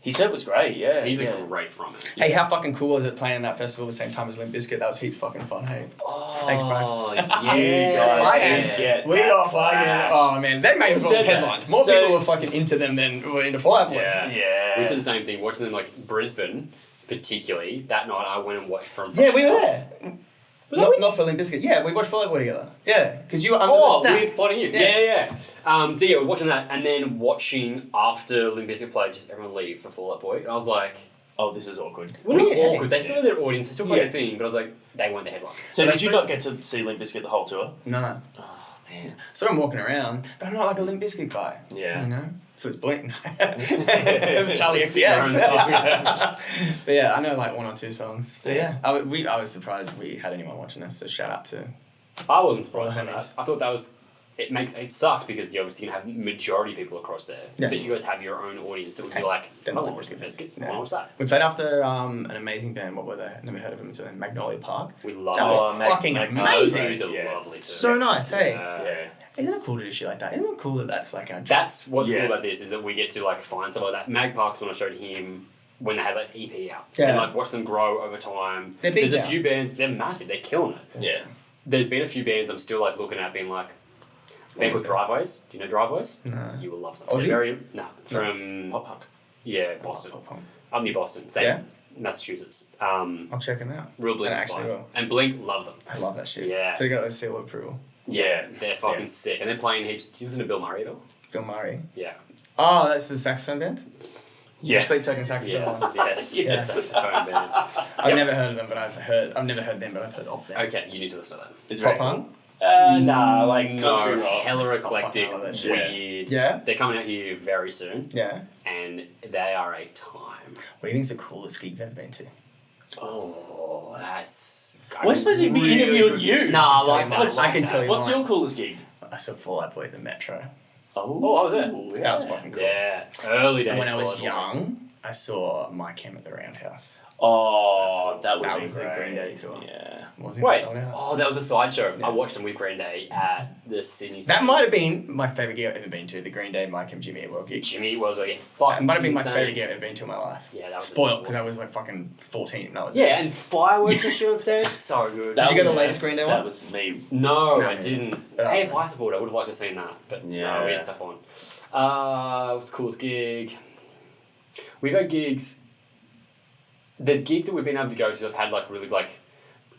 He said it was great, yeah. He's yeah. a great frontman. Hey, how fucking cool was it playing that festival the same time as Limp Bizkit? That was heap fucking fun, hey. Thanks, bro. Oh, You yeah. guys I didn't am- get We that got fucking. flash. Oh man, they made Who some said that? headlines. More So- people were fucking into them than were into Fall Out Boy. Yeah. Yeah. We said the same thing. Watching them like Brisbane, particularly that night, I went and watched from. Yeah, we were house. there. Was that with Not for Limp Bizkit. Yeah, we watched Fall Out Boy together. Yeah, because you were under Oh, the snap. with plotting you. Yeah. Yeah. So yeah, we're watching that, and then watching after Limp Bizkit played, just everyone leave for Fall Out Boy. And I was like, Oh, this is awkward. well, not Yeah. awkward. They still had their audience. They still played Yeah. their thing, but I was like, they weren't the headline. So But did I you suppose- not get to see Limp Bizkit the whole tour? No. Oh, man. So I'm walking around, but I'm not like a Limp Bizkit guy. Yeah. You know? If it was blatant. Charlie Just your own XCX. song, yeah. But yeah, I know like one or two songs. But yeah, I was surprised we had anyone watching this, so shout out to... I wasn't surprised by Well, that. I thought that was. It sucked because you're obviously gonna have majority people across there, Yeah. but you guys have your own audience that would be Hey, like, they're I not want to watch the biscuit. I Yeah. want to watch that. We played after an amazing band. What were they? Never heard of them until then. Magnolia Park. We love That it. was fucking Those amazing. dudes are Yeah. lovely too. So nice, hey. Yeah. Isn't it cool to do shit like that? Isn't it cool that that's like our job? That's what's Yeah. cool about this is that we get to like find stuff like that. Mag Park's when I showed him when they had like EP out Yeah. and like watch them grow over time. They're big There's a now. few bands, they're massive, they're killing it. Yeah. There's been a few bands I'm still like looking at being like, band was called Driveways. Do you know Driveways? No. You will love them. Aussie? They're very from Pop punk. yeah Boston. Pop punk. Up near Boston, same Yeah? Massachusetts. I'll check them out. Real Blink I actually inspired. will. And Blink love them. I love that shit. Yeah. So you got the seal of approval. Yeah, they're fucking Yeah. sick, and they're playing heaps. Do you listen to Bill Murray at all? Bill Murray. Yeah. Oh, that's the saxophone band? Yeah. Sleep Token saxophone Yeah. band. Yes. Yeah. Yes. Saxophone band. I've Yep. never heard of them, but I've never heard them, but I've heard of them. Okay, you need to listen to that. It's Pop very punk? cool. Nah, like country No, rock. hella eclectic, I love that shit. weird. Yeah? They're coming out here very soon, Yeah. and they are a time. What do you think's the coolest gig you've ever been to? Oh, that's. We're supposed to be really interviewing good- you. Nah, I like that. What's- I can tell you What's mine. your coolest gig? I saw Fall Out Boy at the Metro. Oh, I was there. Yeah. That was fucking cool. Yeah, early days. And when I was Fall Out Boy. young, I saw My Chem at the Roundhouse. Oh, that would That be was the great. Green Day tour. Yeah. Wasn't Wait, sold out. oh, that was a sideshow. Yeah. I watched them with Green Day at the Sydney. That might have been my favourite gig I've ever been to, the Green Day, Mike and Jimmy Eat World gig. Jimmy was like, It fucking might have been my insane. favourite gig I've ever been to in my life. Yeah, that was Spoiled, because I awesome. was like fucking 14 and I was Yeah, and fireworks and shit on stage, so good. Did you go to was- the latest Green Day one? That was me. No, No, I me didn't. But AF I support, I would have liked to have seen that, but Yeah. no, we had stuff on. What's the coolest gig? We've had gigs. There's gigs that we've been able to go to that have had like really like.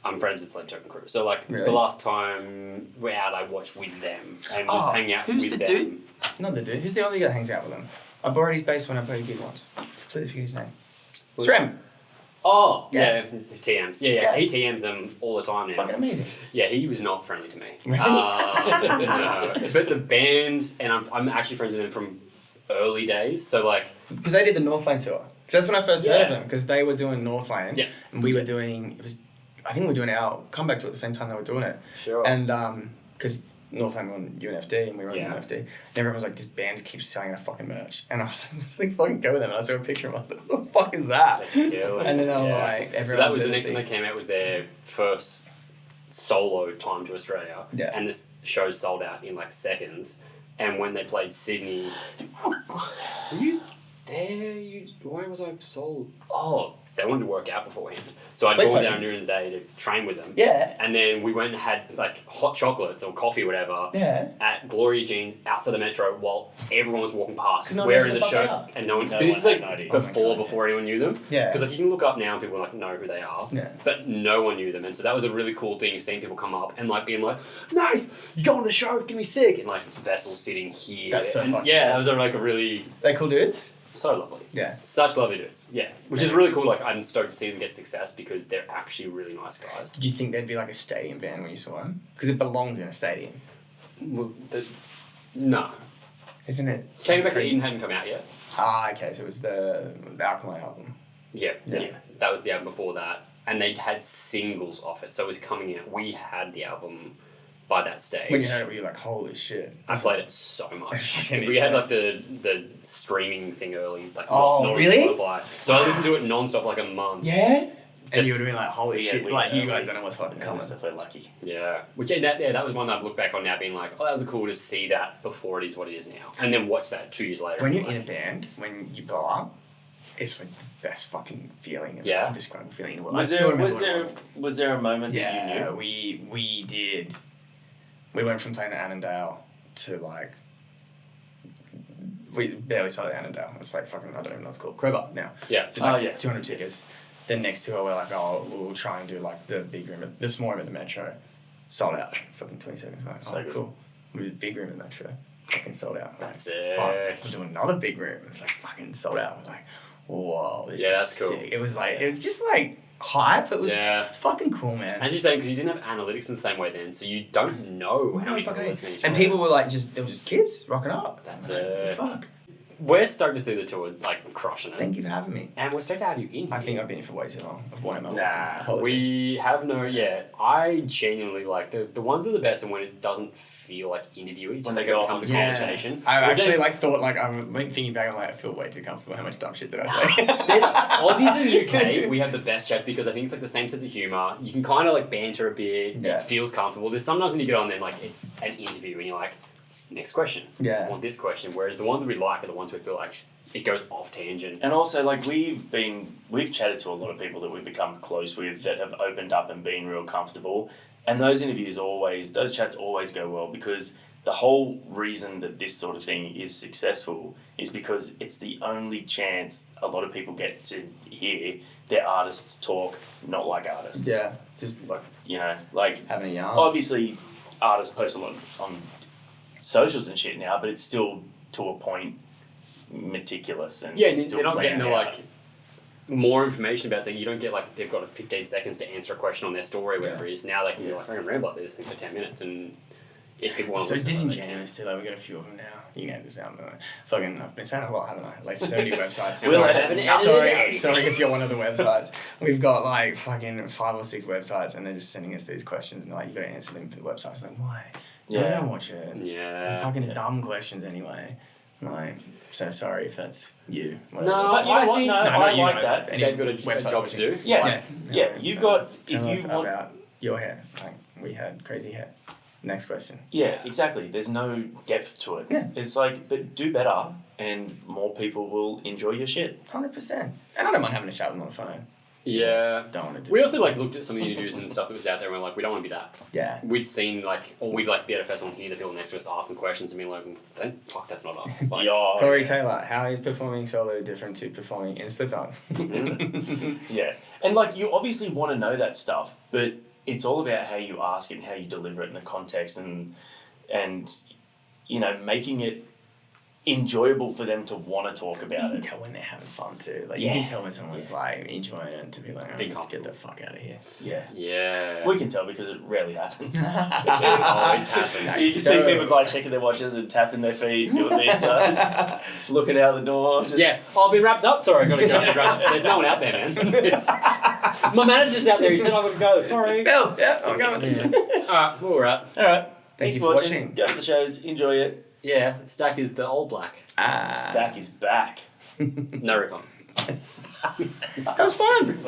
I'm friends with Sleep Token Crew, so like Really? the last time we're out, I watched with them and was Oh, hanging out who's with the them. dude? Not the dude. Who's the other guy that hangs out with them? I borrowed his bass when I played a gig once. Completely forget his name. Was- Srem. Oh, Yeah. yeah, TMs. Yeah, so he TMs them all the time now. Fucking amazing. Yeah, he was not friendly to me. Really? No. But the band, and I'm actually friends with them from early days, so like, Because they did the Northland tour. So that's when I first heard of them, because they were doing Northland. Yeah. And we were doing, I think we were doing our comeback tour at the same time they were doing it. Sure. And, because Northland were on UNFD and we were on Yeah. UNFD. And everyone was like, this band keeps selling our fucking merch. And I was like, fucking go with them. And I saw a picture of them. I was like, what the fuck is that? And then I was like, everyone so that was was the there next to thing that came out was their first solo time to Australia. Yeah. And this show sold out in like seconds. And when they played Sydney, were you there? Why was I sold? Oh, they wanted to work out beforehand. So I'd go down during the day to train with them. Yeah. And then we went and had like hot chocolates or coffee or whatever at Gloria Jean's outside the metro while everyone was walking past wearing the shirts and no one. But this is like before anyone knew them. Yeah. Because like you can look up now and people like know who they are. Yeah. But no one knew them, and so that was a really cool thing. Seeing people come up and like being like, "Nath, you going to the show? Get me sick!" And like Vessel sitting here. That's so and, fucking that was like a really They cool dudes? so lovely. Yeah. Such lovely dudes. Yeah. Which is really cool. Like I'm stoked to see them get success because they're actually really nice guys. Did you think they'd be like a stadium band when you saw them? Because it belongs in a stadium. Well, no. Isn't it? Take Me Back to Eden hadn't come out yet. Ah, okay, so it was the Alkaline album. Yeah. That was the album before that. And they had singles off it, so it was coming out. We had the album by that stage. When you heard it, were you like, holy shit? I played it so much. Fucking We had like the streaming thing early, like Oh, not really? Spotify. So I listened to it non-stop like a month. Yeah? Just- And you would have been like, holy shit, like you guys we- don't know what's fucking coming. We're lucky. Yeah. That was one that I've looked back on now being like, oh, that was cool to see that before it is what it is now. And then watch that 2 years later. When and you're be in a like, band, when you blow up, it's like the best fucking feeling. It's Yeah. indescribable feeling in the world. Was I still there remember was what it there was. was there a moment that you Yeah, knew? we did. We went from playing at Annandale to like. We barely started Annandale. It's like fucking, I don't even know what it's called. Crowbar now. Yeah. It's like Oh, yeah. 200 tickets. Then next tour, we're like, oh, we'll try and do like the big room, the small room at the Metro. Sold out. Fucking 20 seconds. Like, So good. cool. We did big room at the Metro. Fucking sold out. That's like, sick. fuck, we'll do another big room. It's like fucking sold out. I was like, whoa, this Yeah, is that's cool. sick. It was like, it was just like hype. It was fucking cool, man. As you say, because you didn't have analytics in the same way then, so you don't know how many people fucking listen to each and other. people were like, they were just kids rocking up. That's I'm like, it. Fuck. We're stoked to see the tour, like, crushing it. Thank you for having me. And we're stoked to have you in. I think I've been here for way too long. Why am I? Nah, Apologies. We have no, I genuinely like the ones that are the best and when it doesn't feel like interviewing, it's just When like they it go becomes off a the- conversation. I Whereas actually then- thought I'm thinking back. I'm like, I feel way too comfortable. How much dumb shit did I say? Then Aussies in UK, we have the best chats because I think it's like the same sense of humour. You can kind of like banter a bit. Yeah. It feels comfortable. There's sometimes when you get on then like it's an interview and you're like, next question. Yeah. I want this question. Whereas the ones that we like are the ones we feel like it goes off tangent. And also, like, we've chatted to a lot of people that we've become close with that have opened up and been real comfortable. And those chats always go well because the whole reason that this sort of thing is successful is because it's the only chance a lot of people get to hear their artists talk not like artists. Yeah, just like like having a yarn. obviously artists post a lot on socials and shit now, but it's still to a point meticulous and Yeah, it's and still they're not getting planned the out. like more information about things. You don't get like they've got 15 seconds to answer a question on their story, whatever it is. Now they can be like, I can ramble about this thing for 10 minutes, and if people want to So listen to it, they can. disingenuous too. Like we got a few of them now. You can edit this out, but fucking, I've been saying a lot, haven't I? Like so many websites. We'll Sorry. edit it. Sorry if you're one of the websites. We've got like fucking 5 or 6 websites, and they're just sending us these questions, and like you got to answer them for the websites. Like why? I don't watch it. Yeah. They're fucking dumb questions anyway. Like, so sorry if that's you. No, But you know I what? think No, not I you like guys. that. Any they've got a websites job to do. watching. Yeah. You've got if Tell us you want. about your hair. Like we had crazy hair. Next question. Yeah, exactly. There's no depth to it. Yeah. It's like, but do better, and more people will enjoy your shit. 100%. And I don't mind having a chat with them on the phone. Yeah. Don't want to do We also like looked at some of the interviews and stuff that was out there, and we're like, we don't want to be that. Yeah. We'd seen like, or we'd like be at a festival and hear the people next to us ask them questions and be like, fuck, that's not us. Like, Corey Taylor, how is performing solo different to performing in Slipknot? Yeah, and like you obviously want to know that stuff, but it's all about how you ask it and how you deliver it in the context and making it enjoyable for them to want to talk You about can it. tell when they're having fun too. Like you Yeah. can tell when someone's like enjoying it to be like, Be let's get comfortable. the fuck out of here. Yeah. Yeah. We can tell because it rarely happens. Oh, it's happened. So you see people like checking their watches and tapping their feet, doing these, looking out the door. Just... Yeah. Oh, I've been wrapped up. Sorry, I gotta go. There's no one out there, man. My manager's out there. He said I gotta go. Sorry. Bill, yeah, I'm going. Yeah. Alright, well, we're up. All right. Thank Thanks you for for watching. watching. Go to the shows. Enjoy it. Yeah, Stack is the old black. Stack is back. No refunds. That was fun.